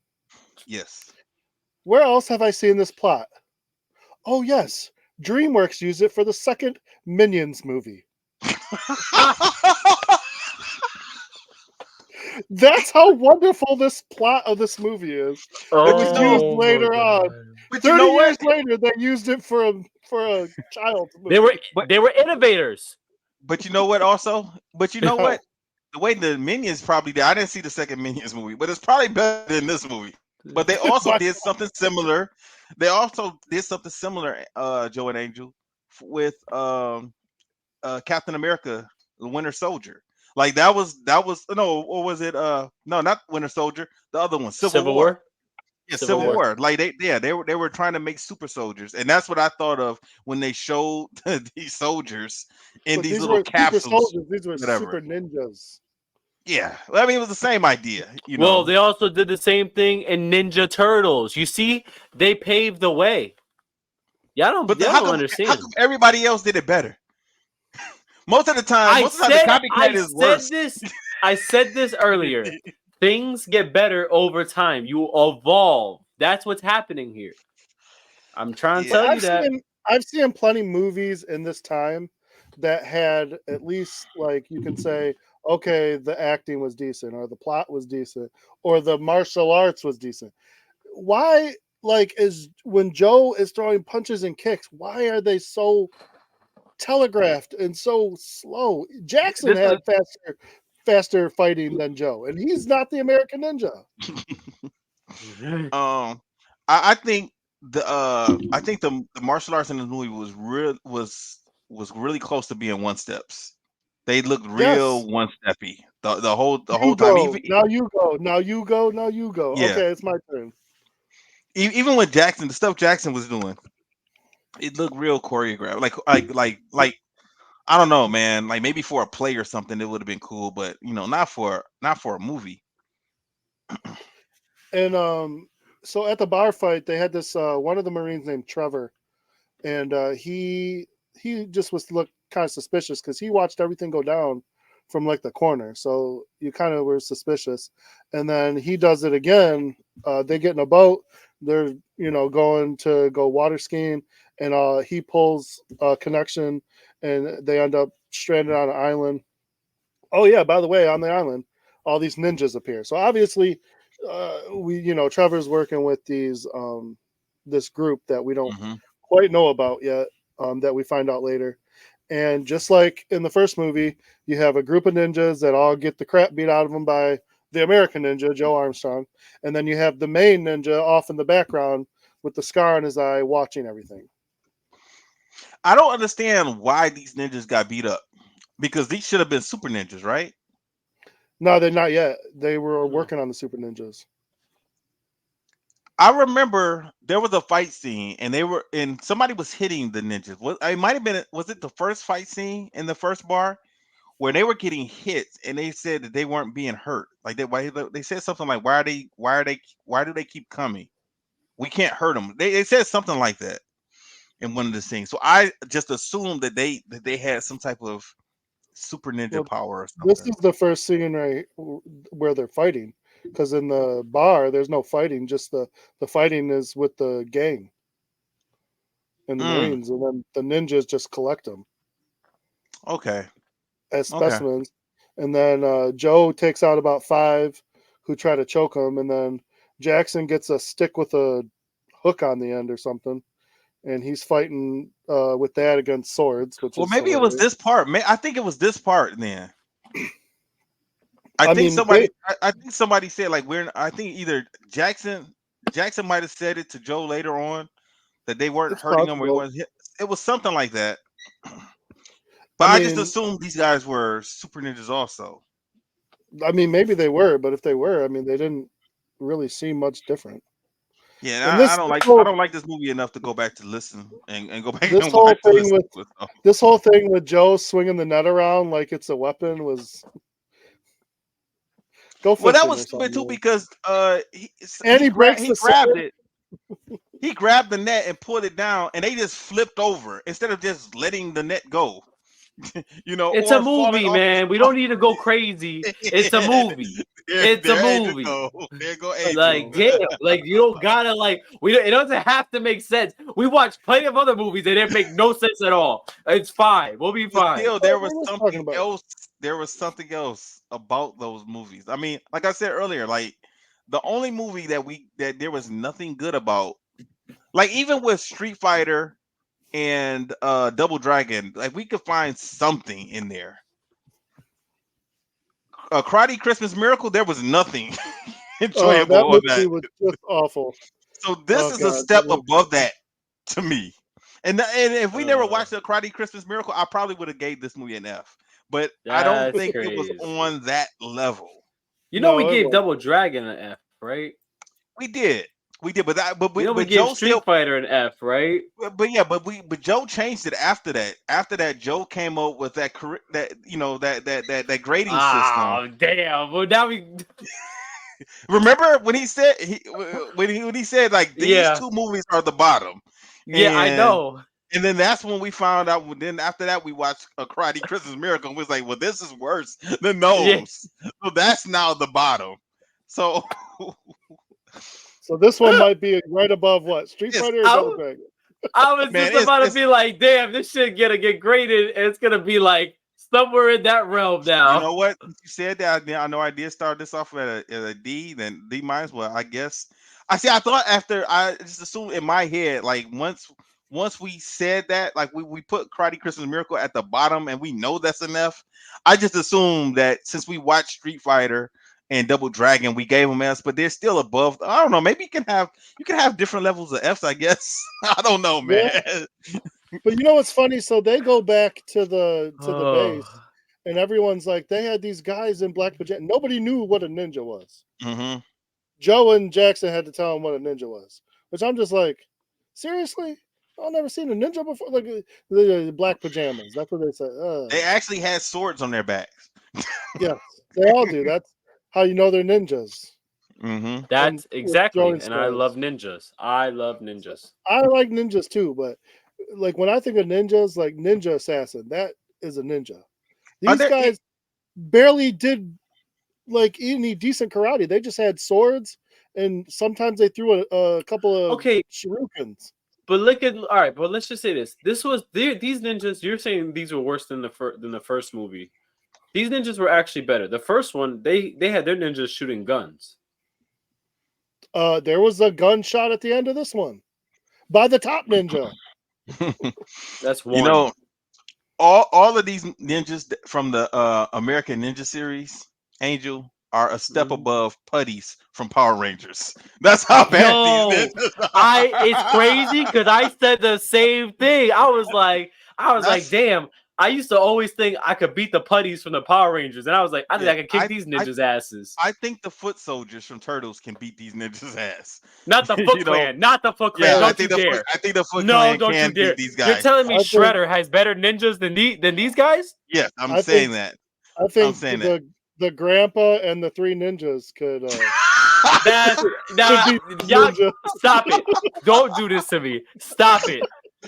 Yes. Where else have I seen this plot? Oh, yes. DreamWorks used it for the second Minions movie. That's how wonderful this plot of this movie is. It was used later on. But 30 years later, they used it for a child movie. They were innovators. But you know what? Also, what? The way the Minions probably did. I didn't see the second Minions movie, but it's probably better than this movie. But they also did something similar. Joe and Angel, with Captain America, the Winter Soldier. Like that was no, or was it no, not Winter Soldier, the other one, Civil War. Yeah, Civil War. Like they were trying to make super soldiers, and that's what I thought of when they showed these soldiers in these little capsules. These were super ninjas. Yeah, I mean it was the same idea. Well, they also did the same thing in Ninja Turtles. You see, they paved the way. Y'all don't understand. How come everybody else did it better? Most of the time, the copycat is worse. I said this earlier. Things get better over time. You evolve. That's what's happening here. I'm trying to tell you that. I've seen plenty of movies in this time that had at least, like, you can say, okay, the acting was decent, or the plot was decent, or the martial arts was decent. Why, like, is when Joe is throwing punches and kicks, why are they so telegraphed and so slow? Jackson This is had faster fighting than Joe, and he's not the American Ninja. I think the martial arts in this movie was really close to being one steps. They looked Yes. real one steppy the whole You time. go. Now you go. Now you go. Now you go. Yeah, Okay, it's my turn. even with Jackson, the stuff Jackson was doing, it looked real choreographed. Like I don't know, man. Like maybe for a play or something, it would have been cool, but not for a movie. And so at the bar fight, they had this one of the Marines named Trevor, and he just was looked kind of suspicious because he watched everything go down from like the corner. So you kind of were suspicious, and then he does it again. They get in a boat. They're going to go water skiing, and he pulls a connection, and they end up stranded on an island. Oh yeah, by the way, on the island, all these ninjas appear. So obviously, Trevor's working with this group that we don't Hmm. quite know about yet, that we find out later. And just like in the first movie, you have a group of ninjas that all get the crap beat out of them by the American ninja, Joe Armstrong. And then you have the main ninja off in the background with the scar on his eye watching everything. I don't understand why these ninjas got beat up because these should have been super ninjas, right? No, they're not yet. They were working on the super ninjas. I remember there was a fight scene and somebody was hitting the ninjas. It might have been, was it the first fight scene in the first bar where they were getting hits and they said that they weren't being hurt? Like they said something like, why do they keep coming? We can't hurt them. They said something like that in one of the scenes. So I just assumed that they had some type of super ninja Well, power or this something. is the first scene where they're fighting, because in the bar there's no fighting. Just the fighting is with the gang and the Mm, Marines, and then the ninjas just collect them okay. as Okay. specimens. And then Joe takes out about 5 who try to choke him, and then Jackson gets a stick with a hook on the end or something, and he's fighting with that against swords, which Well, is maybe it was hilarious. this part. I think it was this part then. I I think mean, somebody I think somebody said like I think either Jackson might have said it to Joe later on that they weren't it's hurting him or he possible. wasn't hit. It was something like that. But I I just mean, assumed these guys were super ninjas also. maybe they were, but if they were, they didn't really seem much different. Yeah, And I this don't this like I whole don't like this movie enough to go back to listen and go back this and whole watch to thing listen with to it. So. this whole thing with Joe swinging the net around like it's a weapon was go Well, that fishing was or stupid something, too man. because he And he breaks he the grabbed sword. it. He grabbed the net and pulled it down, and they just flipped over instead of just letting the net go. It's a Or falling movie, off man. We don't need to go crazy. It's a movie. It's a there you movie. go. There go Adrian. Like, damn, like you don't gotta like it doesn't have to make sense. We watched plenty of other movies that didn't make no sense at all. It's fine. We'll be But fine. still, What there are was we talking something about? else. There was something else about those movies. I mean, like I said earlier, like the only movie that there was nothing good about, like even with Street Fighter and Double Dragon, like we could find something in there. Karate Christmas Miracle, there was nothing That enjoyable on movie that. was just awful. So this Oh is a god, step above that to me. And if we never Uh, watched the Karate Christmas Miracle, I probably would have gave this movie an F. But I don't that's think it was crazy. on that level. You know we no, it gave was. Double Dragon an F, right? We did, but You know we but gave Joe Street still, Fighter an F, right? but yeah, but Joe changed it after that. After that, Joe came up with that grading system. Oh damn! Well, now we Remember when he said when he said like these yeah two movies are the bottom, yeah I and know. and then that's when we found out. Then after that, we watched a Karate Christmas Miracle, and we was like, well, this is worse than Yeah, those. So that's now the bottom. So So this one might be right above what? Street it's Fighter or Double I Dragon? I was just about to be like, damn, this shit gonna get graded, and it's gonna be like somewhere in that realm now. You know what? You said that. I know I did start this off at a D, then D minus. Well, I guess I thought after I just assumed in my head, like once we said that, like we put Karate Christmas Miracle at the bottom, and we know that's enough. I just assumed that since we watched Street Fighter and Double Dragon, we gave them Fs, but they're still above. I don't know. Maybe you can have different levels of Fs. I guess I don't know, man. Yeah. But you know what's funny? So they go back to the base, and everyone's like, they had these guys in black pajamas. Nobody knew what a ninja was. Mm-hmm. Joe and Jackson had to tell him what a ninja was, which I'm just like, seriously? I've never seen a ninja before. Like the black pajamas. That's what they said. They actually had swords on their backs. Yes, they all do. That's how you know they're ninjas. Mm-hmm. That's exactly. And I love ninjas. I love ninjas. I like ninjas too, but like when I think of ninjas, like Ninja Assassin, that is a ninja. These guys barely did like any decent karate. They just had swords, and sometimes they threw a couple of shurikens. But look at all right. But let's just say this: these ninjas. You're saying these were worse than the first movie. These ninjas were actually better. The first one, they had their ninjas shooting guns. There was a gunshot at the end of this one by the top ninja. That's one. You know, all of these ninjas from the American Ninja series, Angel, are a step above putties from Power Rangers. That's how bad these ninjas are. It's crazy because I said the same thing. I was like, damn. I used to always think I could beat the putties from the Power Rangers, and I was like, I think I could kick these ninjas' asses. I think the foot soldiers from Turtles can beat these ninjas' ass. Not the Foot Clan. Not the Foot Clan. Don't you dare. I think the Foot Clan can beat these guys. You're telling me Shredder has better ninjas than these guys? Yes, I'm saying that. I think the grandpa and the three ninjas could. Stop it! Don't do this to me. Stop it!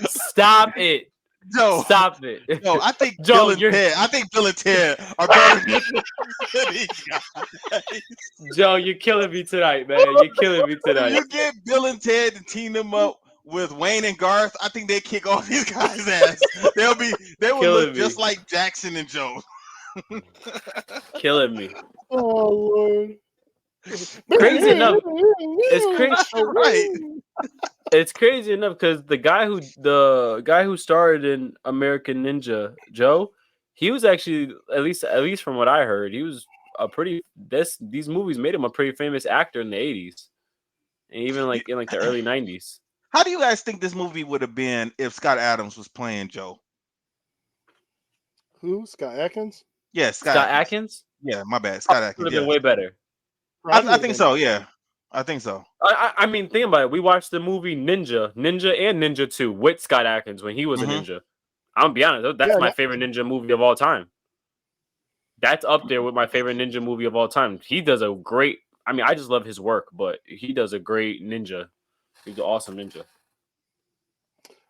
Stop it! Joe, stop it! No, I think Bill and Ted. I think Bill and Ted are better than these guys. Joe, you're killing me tonight, man. You're killing me tonight. You get Bill and Ted and team them up with Wayne and Garth. I think they kick all these guys' ass. They will look just like Jackson and Joe. Killing me. Oh Lord. Crazy enough. It's crazy, right? It's crazy enough because the guy who starred in American Ninja, Joe, he was actually at least from what I heard, he was a pretty. These movies made him a pretty famous actor in the 80s, and even like in the early 90s. How do you guys think this movie would have been if Scott Adams was playing Joe? Who? Scott Adkins? Yeah, Scott Adkins. Yeah, my bad. Scott Adkins would have been way better. I think so. Yeah, I think so. I mean, think about it. We watched the movie Ninja and Ninja 2 with Scott Adkins when he was a ninja. I'm gonna be honest. That's my favorite ninja movie of all time. That's up there with my favorite ninja movie of all time. He does a great. I mean, I just love his work, but he does a great ninja. He's an awesome ninja.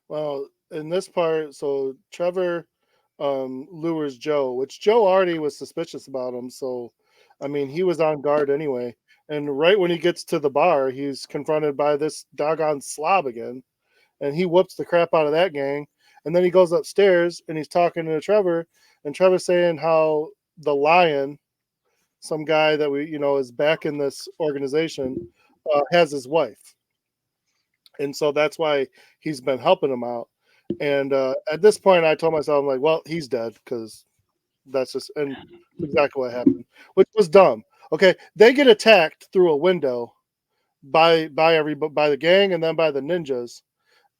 Well, in this part, so Trevor lures Joe, which Joe already was suspicious about him. So, I mean, he was on guard anyway. And right when he gets to the bar, he's confronted by this doggone slob again. And he whoops the crap out of that gang. And then he goes upstairs and he's talking to Trevor. And Trevor's saying how the Lion, some guy that is back in this organization, has his wife. And so that's why he's been helping him out. And at this point, I told myself, I'm like, well, he's dead because that's exactly what happened, which was dumb. Okay, they get attacked through a window by the gang and then by the ninjas,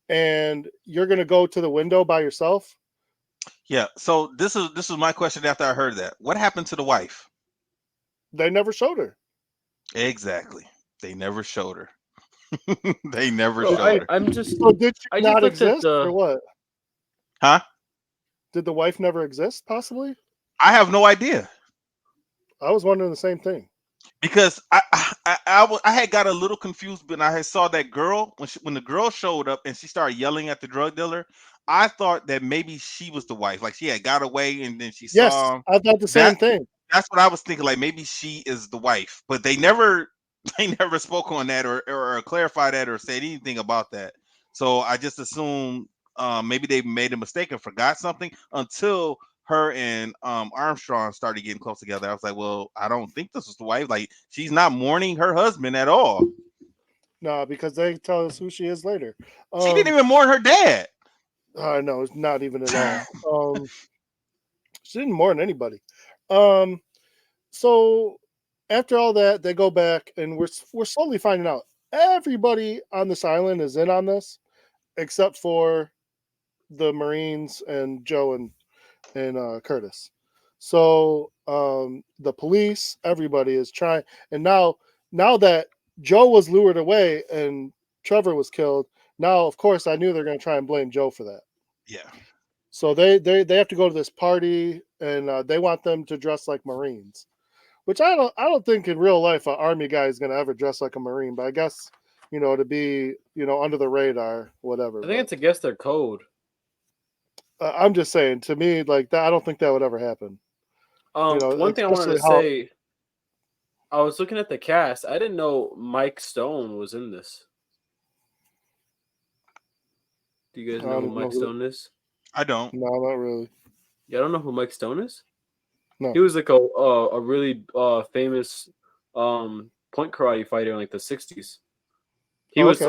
and you're gonna go to the window by yourself. Yeah. So this is my question after I heard that. What happened to the wife? They never showed her. Exactly. They never showed her. They never showed her. I'm just. So did she not exist or what? Huh? Did the wife never exist? Possibly. I have no idea. I was wondering the same thing. Because I had got a little confused when I saw that girl when the girl showed up and she started yelling at the drug dealer. I thought that maybe she was the wife, like she had got away and then she saw him. I thought the same thing. That's what I was thinking, like maybe she is the wife, but they never spoke on that or clarified that or said anything about that. So I just assumed maybe they made a mistake and forgot something until her and Armstrong started getting close together. I was like, well, I don't think this is the wife. Like, she's not mourning her husband at all. No, because they tell us who she is later. She didn't even mourn her dad. No, it's not even at all. She didn't mourn anybody. So after all that, they go back, and we're slowly finding out everybody on this island is in on this, except for the Marines and Joe and Curtis. So the police, everybody is trying, and now that Joe was lured away and Trevor was killed, now of course I knew they're going to try and blame Joe for that. Yeah. So they have to go to this party, and they want them to dress like Marines, which I don't think in real life an Army guy is going to ever dress like a Marine. But I guess to be under the radar, whatever. I think it's against their code. I'm just saying, to me, like that, I don't think that would ever happen. One thing I wanted to say, I was looking at the cast. I didn't know Mike Stone was in this. Do you guys know who Mike Stone is? I don't. No, not really. Yeah, I don't know who Mike Stone is. No. He was like a really famous point karate fighter in like the 60s. He was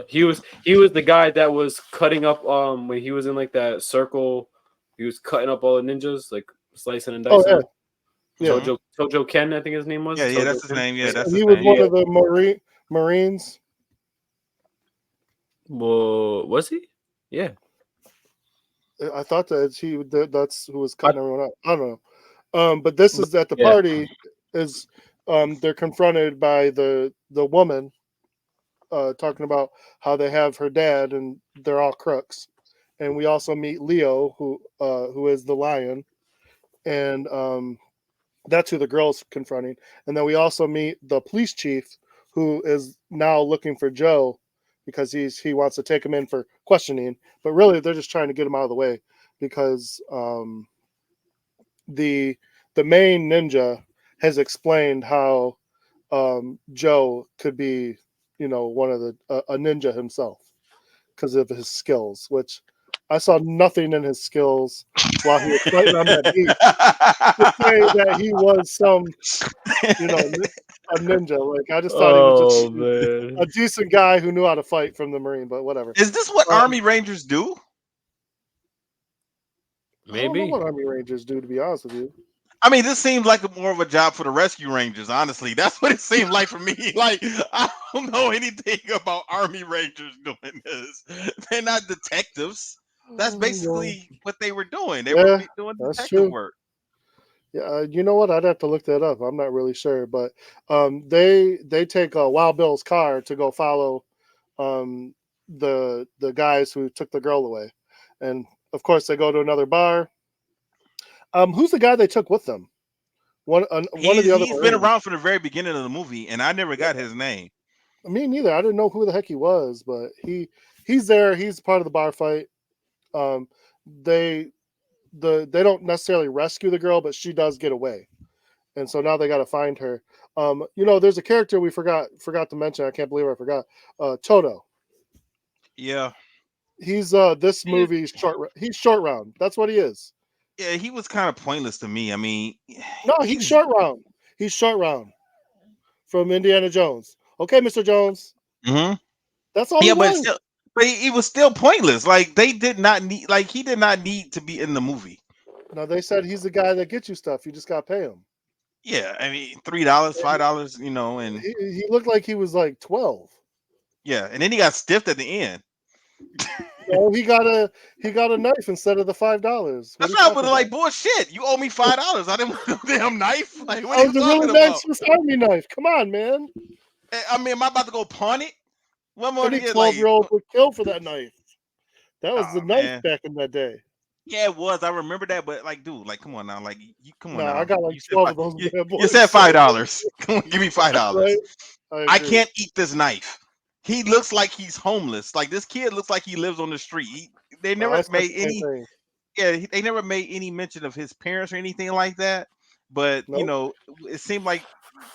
he was the guy that was cutting up when he was in like that circle. He was cutting up all the ninjas, like slicing and dicing. Oh yeah. Tojo Ken, I think his name was. Yeah, that's his name. Yeah, that's he his was name. one of the Marines. Well, was he? Yeah. I thought that's who was cutting everyone up. I don't know. But this is at the party is they're confronted by the woman talking about how they have her dad and they're all crooks. And we also meet Leo, who is the lion, and that's who the girl's confronting. And then we also meet the police chief, who is now looking for Joe because he wants to take him in for questioning, but really they're just trying to get him out of the way because the main ninja has explained how Joe could be, one of a ninja himself because of his skills, which I saw nothing in his skills while he was fighting on that beach to say that he was some, a ninja. Like I just thought he was just a decent guy who knew how to fight from the Marine, but whatever. Is this what Army Rangers do? Maybe. I don't know what Army Rangers do, to be honest with you. I mean, this seems like more of a job for the Rescue Rangers, honestly. That's what it seemed like for me. Like, I don't know anything about Army Rangers doing this. They're not detectives. That's basically what they were doing. They were doing detective work. Yeah, you know what? I'd have to look that up. I'm not really sure, but they take Wild Bill's car to go follow the guys who took the girl away, and of course they go to another bar. Who's the guy they took with them? One of the other. He's been around from the very beginning of the movie, and I never got his name. Me neither. I didn't know who the heck he was, but he's there. He's part of the bar fight. They don't necessarily rescue the girl, but she does get away, and so now they got to find her. There's a character we forgot to mention. I can't believe I forgot. Toto. Yeah, he's this movie's He's short round. That's what he is. Yeah, he was kind of pointless to me. I mean, no, he's short round. He's short round from Indiana Jones. Okay, Mr. Jones. Mm-hmm. That's all. Yeah, but he was still pointless. Like he did not need to be in the movie. No, they said he's the guy that gets you stuff. You just got to pay him. Yeah, I mean $3, $5, and he looked like he was like 12. Yeah, and then he got stiffed at the end. No, he got a knife instead of the $5. That's not, but like bullshit. You owe me $5. I didn't want no damn knife. Like what are you talking about? Nice Swiss Army knife. Come on, man. I mean, am I about to go pawn it? One more. Any 12-year-old would kill for that knife. That was the knife back in that day. Yeah, it was. I remember that, but like, dude, like, come on now, like, you come on. Nah, now. I got like 12 of those. You said $5. Come on, give me $5. Right? I can't eat this knife. He looks like he's homeless. Like this kid looks like he lives on the street. They never made any. Yeah, they never made any mention of his parents or anything like that. But it seemed like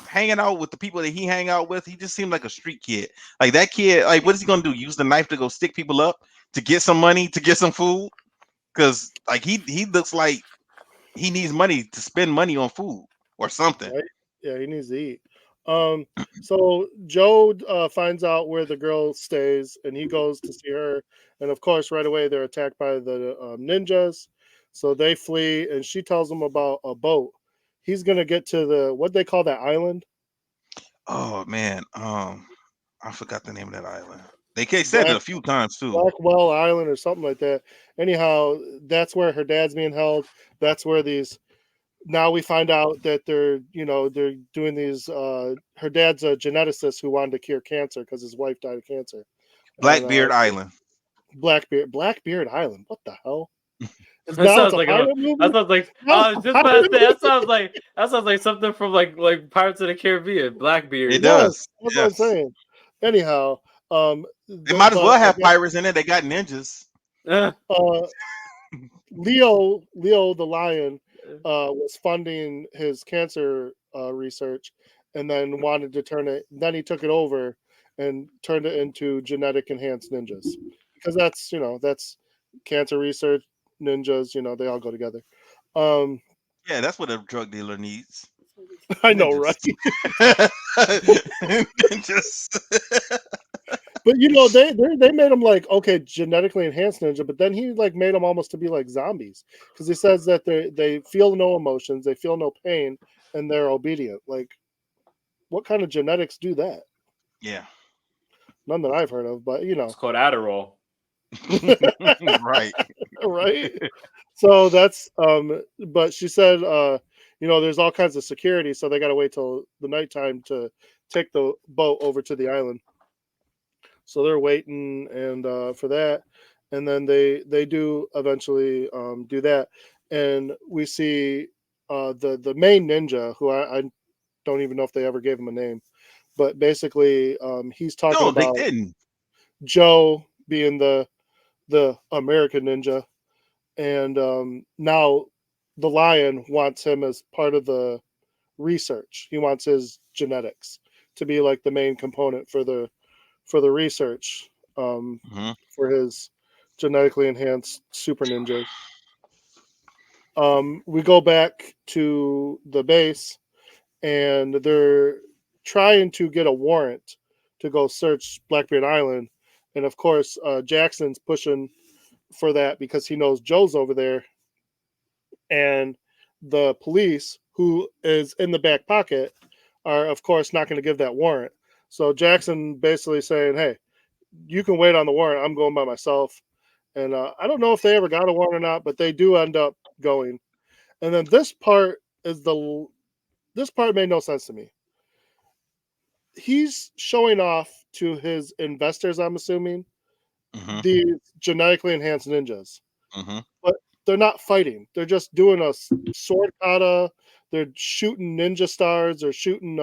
hanging out with the people that he hang out with, he just seemed like a street kid. Like that kid, like what is he gonna do? Use the knife to go stick people up to get some money, to get some food? Because like he looks like he needs money to spend money on food or something. Right? Yeah, he needs to eat. So Joe finds out where the girl stays, and he goes to see her. And of course, right away they're attacked by the ninjas. So they flee, and she tells him about a boat. He's gonna get to the what they call that island. Oh man, I forgot the name of that island. They said it Black a few times too. Blackwell Island or something like that. Anyhow, that's where her dad's being held. That's where these. Now we find out that they're doing these. Her dad's a geneticist who wanted to cure cancer because his wife died of cancer. Blackbeard Island. Blackbeard Island. What the hell? That sounds like that sounds like that sounds like something from like Pirates of the Caribbean. Blackbeard. It does. That's what I'm saying. Anyhow, they might as well have pirates in it. They got ninjas. Leo the lion was funding his cancer research, and then wanted to turn it. Then he took it over and turned it into genetic enhanced ninjas, because that's cancer research, ninjas. They all go together. Yeah, that's what a drug dealer needs. I know, right? Ninjas. But they made him like, okay, genetically enhanced ninja, but then he like made them almost to be like zombies, because he says that they feel no emotions, they feel no pain, and they're obedient. Like, what kind of genetics do that? Yeah, none that I've heard of, but it's called Adderall. Right. Right. So that's but she said there's all kinds of security, so they got to wait till the nighttime to take the boat over to the island. So they're waiting and for that, and then they do eventually do that, and we see the main ninja, who I don't even know if they ever gave him a name, but basically he's talking about they didn't. Joe being the American ninja, and now the lion wants him as part of the research. He wants his genetics to be like the main component for the research for his genetically enhanced super ninjas. We go back to the base, and they're trying to get a warrant to go search Blackbeard Island, and of course Jackson's pushing for that because he knows Joe's over there, and the police, who is in the back pocket, are of course not going to give that warrant. So Jackson basically saying, hey, you can wait on the warrant. I'm going by myself. And I don't know if they ever got a warrant or not, but they do end up going. And then this part made no sense to me. He's showing off to his investors, I'm assuming, these genetically enhanced ninjas. But they're not fighting. They're just doing a sword kata. They're shooting ninja stars. They're shooting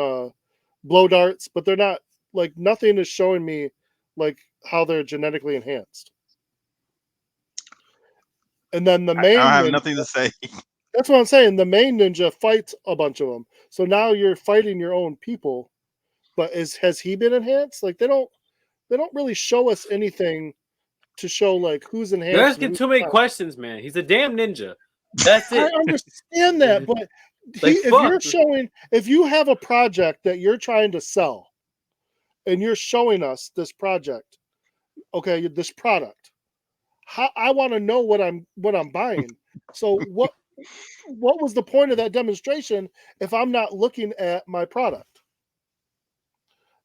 blow darts. But they're not, like, nothing is showing me like how they're genetically enhanced. And then the main I have nothing to say. That's what I'm saying. The main ninja fights a bunch of them. So now you're fighting your own people. But has he been enhanced? Like, they don't really show us anything to show like who's enhanced. You're asking too many questions, man. He's a damn ninja. That's it. I understand that, but if you have a project that you're trying to sell, and you're showing us this project, okay, this product, I want to know what I'm buying. So what was the point of that demonstration if I'm not looking at my product?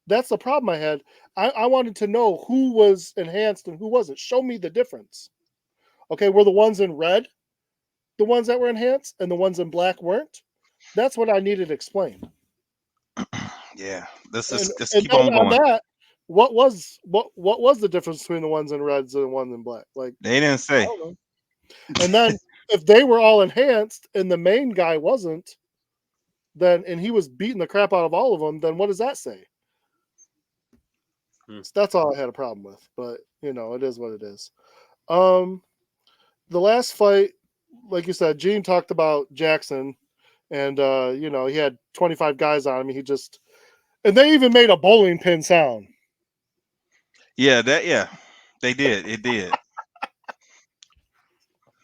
That's the problem I had. I wanted to know who was enhanced and who wasn't. Show me the difference. Okay, were the ones in red the ones that were enhanced and the ones in black weren't? That's what I needed explained. Yeah, let's keep on going. That, what was the difference between the ones in reds and the ones in black? Like, they didn't say. I don't know. And then if they were all enhanced and the main guy wasn't, and he was beating the crap out of all of them, then what does that say? So that's all I had a problem with, but it is what it is. The last fight, like you said, Gene talked about Jackson and he had 25 guys on him. And they even made a bowling pin sound. Yeah, they did. It did.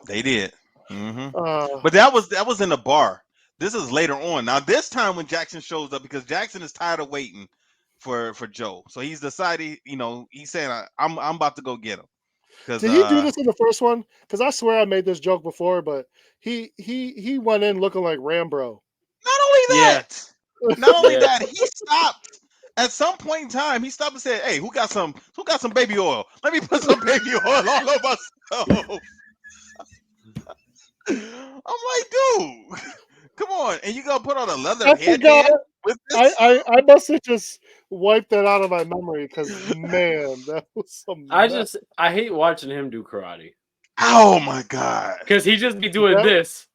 They did. But that was in the bar. This is later on. Now this time when Jackson shows up, because Jackson is tired of waiting for Joe, so he's decided. He's saying, I'm about to go get him. Did he do this in the first one? Because I swear I made this joke before, but he went in looking like Rambro. Not only that, he stopped at some point in time. He stopped and said, "Hey, who got some baby oil? Let me put some baby oil all over myself." I'm like, dude, come on, and you gonna put on a leather headband with this? I must have just wiped that out of my memory because man, that was some. I hate watching him do karate. Oh my god, because he just be doing this.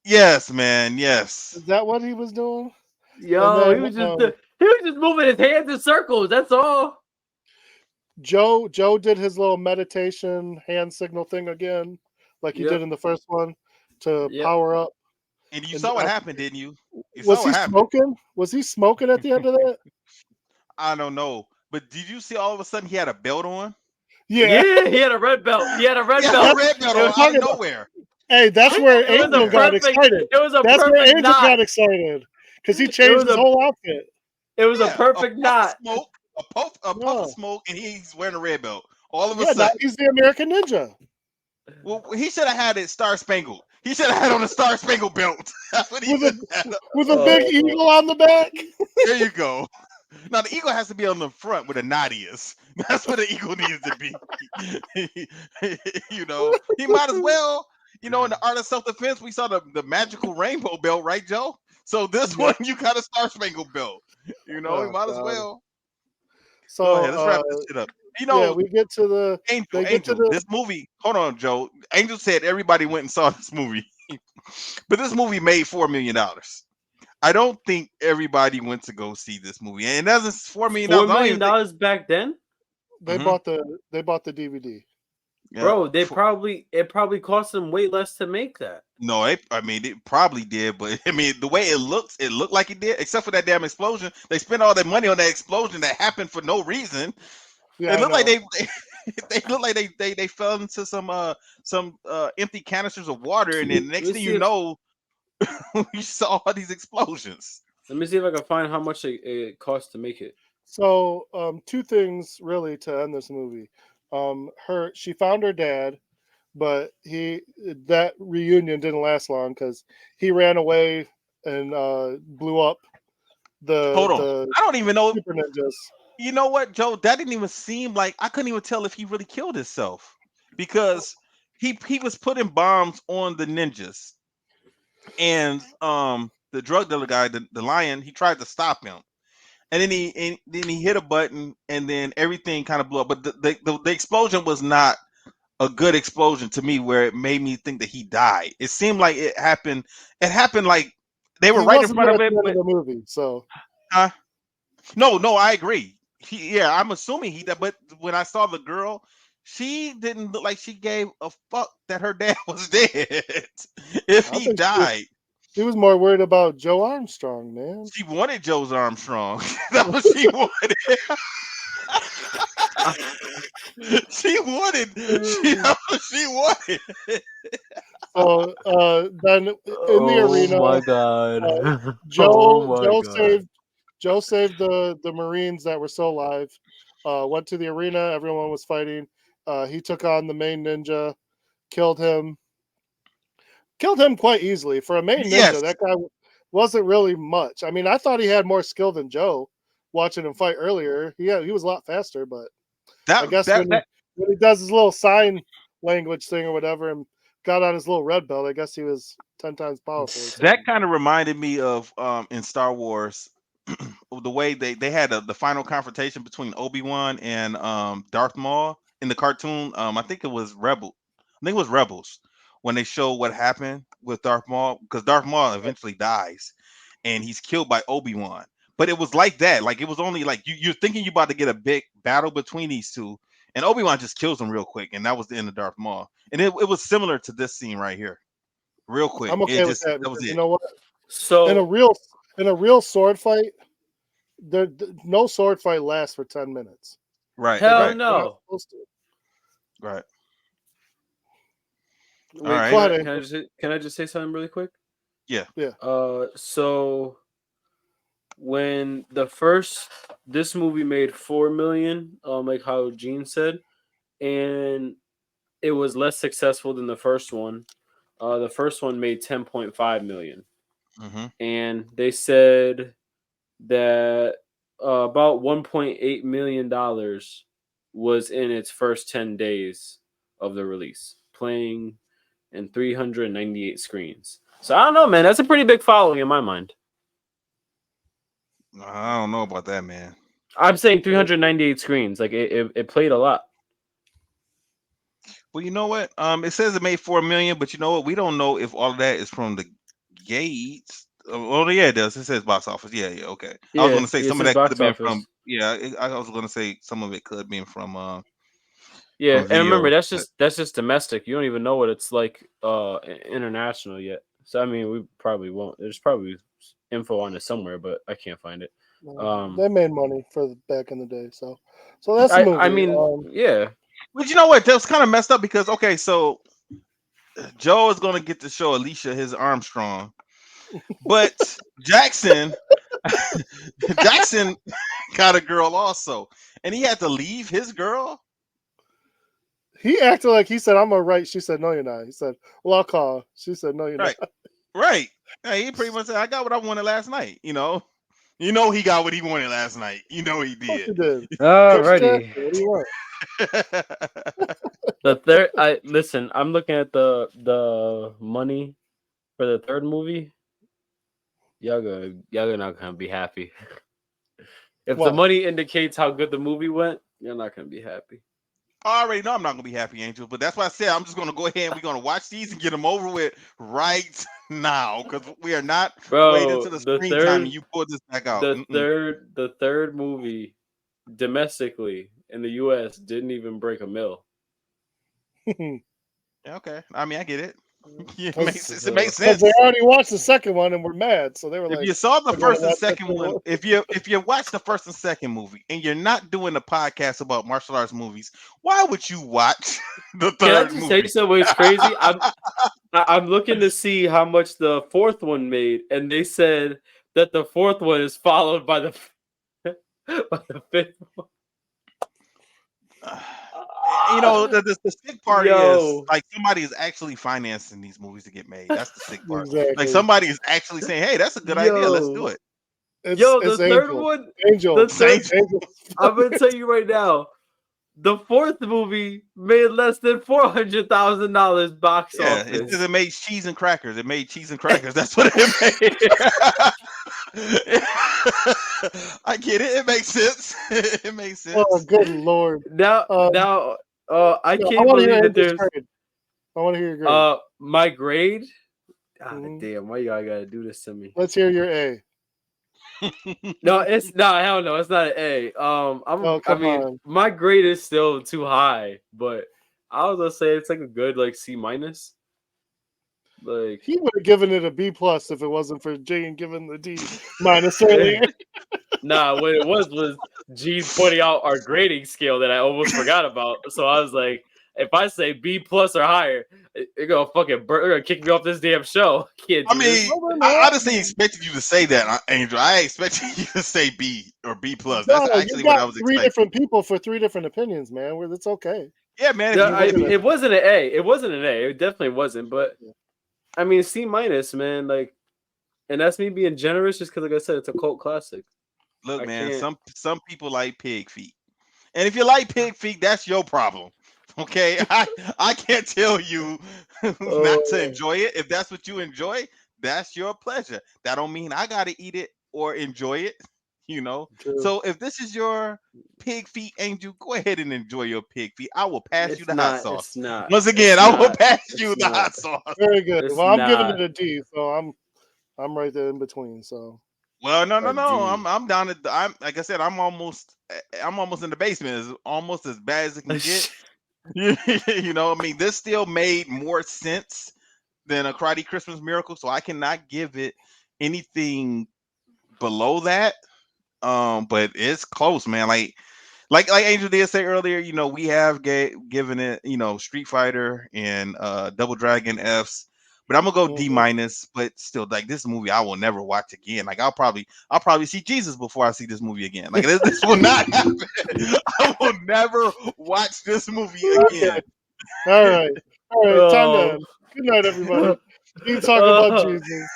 Yes, man. Yes. Is that what he was doing? Yo, then, he was just moving his hands in circles. That's all. Joe did his little meditation hand signal thing again, like he did in the first one, to power up. And you saw what happened, didn't you? Was he smoking? Was he smoking at the end of that? I don't know, but did you see all of a sudden he had a belt on? Yeah, he had a red belt. He had a red belt. A red belt on out of nowhere. Hey, that's where Angel got excited. That's where Angel got excited because he changed his whole outfit. It was a perfect knot. A puff of smoke, and he's wearing a red belt. All of a sudden, he's the American Ninja. Well, he should have had it Star Spangled. He should have had on a Star Spangled belt. That's what with a big eagle on the back. There you go. Now the eagle has to be on the front where the knot is. That's what the eagle needs to be. He might as well. In the art of self-defense, we saw the magical rainbow belt, right, Joe? So this one, you got a Star Spangled belt. He might as well. So go ahead, let's wrap this shit up. We get to the Angel. This movie. Hold on, Joe. Angel said everybody went and saw this movie, but this movie made $4 million. I don't think everybody went to go see this movie, and that's $4 million. $4 million back then. They bought the DVD. Yeah. Bro, it probably cost them way less to make that. No, it probably did, but the way it looked like it did, except for that damn explosion. They spent all their money on that explosion that happened for no reason. Yeah, it looked like they looked like they fell into some empty canisters of water, and then the next thing you know, we saw all these explosions. Let me see if I can find how much it cost to make it. So, two things really to end this movie. She found her dad, but that reunion didn't last long because he ran away and blew up the. Hold on, I don't even know. Super Ninjas. You know what, Joe? That didn't even seem like I couldn't even tell if he really killed himself because he was putting bombs on the ninjas, and the drug dealer guy, the lion, he tried to stop him. And then he hit a button, and then everything kind of blew up. But the explosion was not a good explosion to me, where it made me think that he died. It seemed like it happened. It happened like they were right in front of it. The movie, so. No, I agree. I'm assuming he died. But when I saw the girl, she didn't look like she gave a fuck that her dad was dead. If he died. She was more worried about Joe Armstrong, man. She wanted Joe's Armstrong. That's what she wanted. She wanted. So then in the arena, oh my god, Joe saved the Marines that were still alive. Went to the arena. Everyone was fighting. He took on the main ninja, killed him quite easily. For a main ninja, that guy wasn't really much. I mean, I thought he had more skill than Joe. Watching him fight earlier, he was a lot faster. But I guess when he does his little sign language thing or whatever, and got on his little red belt, I guess he was 10 times powerful. That kind of reminded me of in Star Wars, the way they had the final confrontation between Obi-Wan and Darth Maul in the cartoon. I think it was Rebels. When they show what happened with Darth Maul, because Darth Maul eventually dies, and he's killed by Obi-Wan. But it was like that. Like, it was only like you're thinking you're about to get a big battle between these two, and Obi-Wan just kills him real quick, and that was the end of Darth Maul. And it was similar to this scene right here. real quick. I'm okay with that. That was it. You know what? So in a real sword fight, no sword fight lasts for 10 minutes. Right. hell Right. no. Right. Wait, All right. can I just say something really quick? Yeah. So when this movie made 4 million, like how Gene said, and it was less successful than the first one. The first one made 10.5 million, and they said that about 1.8 million dollars was in its first 10 days of the release, playing in 398 screens. So I don't know, man. That's a pretty big following in my mind. I don't know about that, man. I'm saying 398 screens. Like it played a lot. Well, you know what? It says it made 4 million, but you know what? We don't know if all of that is from the gates. Oh, yeah, it does. It says box office. Yeah, okay. I was going to say some of that could have been from. Yeah, I was going to say some of it could have been from. Yeah, from and remember videos, that's just domestic. You don't even know what it's like international yet. So I mean, we probably won't. There's probably info on it somewhere, but I can't find it. They made money for back in the day, so that's the movie. I mean, yeah. But you know what? That was kind of messed up because okay, so Joe is gonna get to show Alicia his Armstrong, but Jackson got a girl also, and he had to leave his girl. He acted like he said, "I'm gonna write." She said, "No, you're not." He said, "Well, I'll call." She said, "No, you're not." Right. Yeah, he pretty much said, "I got what I wanted last night." You know, he got what he wanted last night. You know he did. He did. Alrighty. What do you want? The third, listen. I'm looking at the money for the third movie. Y'all not gonna be happy. If the money indicates how good the movie went, you're not gonna be happy. I already know I'm not gonna be happy, Angel, but that's why I said I'm just gonna go ahead and we're gonna watch these and get them over with right now because we are not waiting until the screen time and you pull this back out. The third movie domestically in the U.S. didn't even break $1 million. Okay, I mean I get it. It makes sense. Because they already watched the second one and were mad, so they were like, if you saw the first and second one, if you watch the first and second movie and you're not doing a podcast about martial arts movies, why would you watch the third movie? Can I just say something? It's crazy. I'm looking to see how much the fourth one made, and they said that the fourth one is followed by the fifth one. You know, the sick part is like somebody is actually financing these movies to get made. That's the sick part. Exactly. Like somebody is actually saying, "Hey, that's a good idea. Let's do it." The third one, Angel. I'm gonna tell you right now, the fourth movie made less than $400,000 box office. It says it made cheese and crackers. It made cheese and crackers. That's what it made. I get it. It makes sense. It makes sense. Oh, good Lord! I can't believe that there's. Grade. I want to hear your grade. My grade. God damn! Why y'all gotta do this to me? Let's hear your A. No, hell no, it's not an A. I mean, my grade is still too high, but I was gonna say it's like a good like C-. Like he would have given it a B+ if it wasn't for Jane giving the D- earlier. Nah, what it was Gene pointing out our grading scale that I almost forgot about. So I was like, if I say B+ or higher, they're gonna kick me off this damn show. I honestly expected you to say that, Angel. I expected you to say B or B+. That's actually what I was expecting. Three different people for three different opinions, man. It's okay. Yeah, man. It wasn't an A. It wasn't an A. It definitely wasn't. But I mean, C-, man. Like, and that's me being generous, just because, like I said, it's a cult classic. Look, man. Some people like pig feet, and if you like pig feet, that's your problem. Okay, I can't tell you not to enjoy it. If that's what you enjoy, that's your pleasure. That don't mean I gotta eat it or enjoy it. You know. True. So if this is your pig feet, Angel, go ahead and enjoy your pig feet. I will pass you the hot sauce. Once again, I will pass you the hot sauce. Very good. Well, I'm giving it a D, so I'm right there in between. So. Well, no. I'm down at I'm like I said, I'm almost in the basement. It's almost as bad as it can get. You know, I mean, this still made more sense than a Karate Christmas Miracle, so I cannot give it anything below that. But it's close, man. Like Angel did say earlier, you know, we have given it, you know, Street Fighter and Double Dragon Fs, but I'm gonna go D minus. But still, like, this movie I will never watch again. Like, I'll probably see Jesus before I see this movie again. Like, this will not happen. I will never watch this movie again. All right, time to end. Good night, everybody. You talk about Jesus.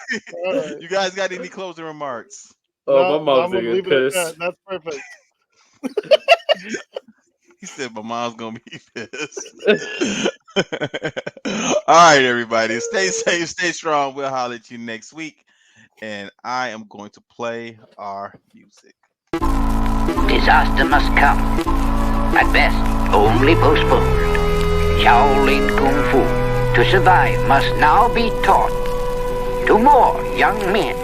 All right. You guys got any closing remarks? Oh, my mom's I'm gonna leave it at that. That's perfect. He said my mom's gonna be pissed. All right, everybody. Stay safe, stay strong. We'll holler at you next week. And I am going to play our music. Disaster must come. At best, only postponed. Shaolin Kung Fu, to survive, must now be taught to more young men.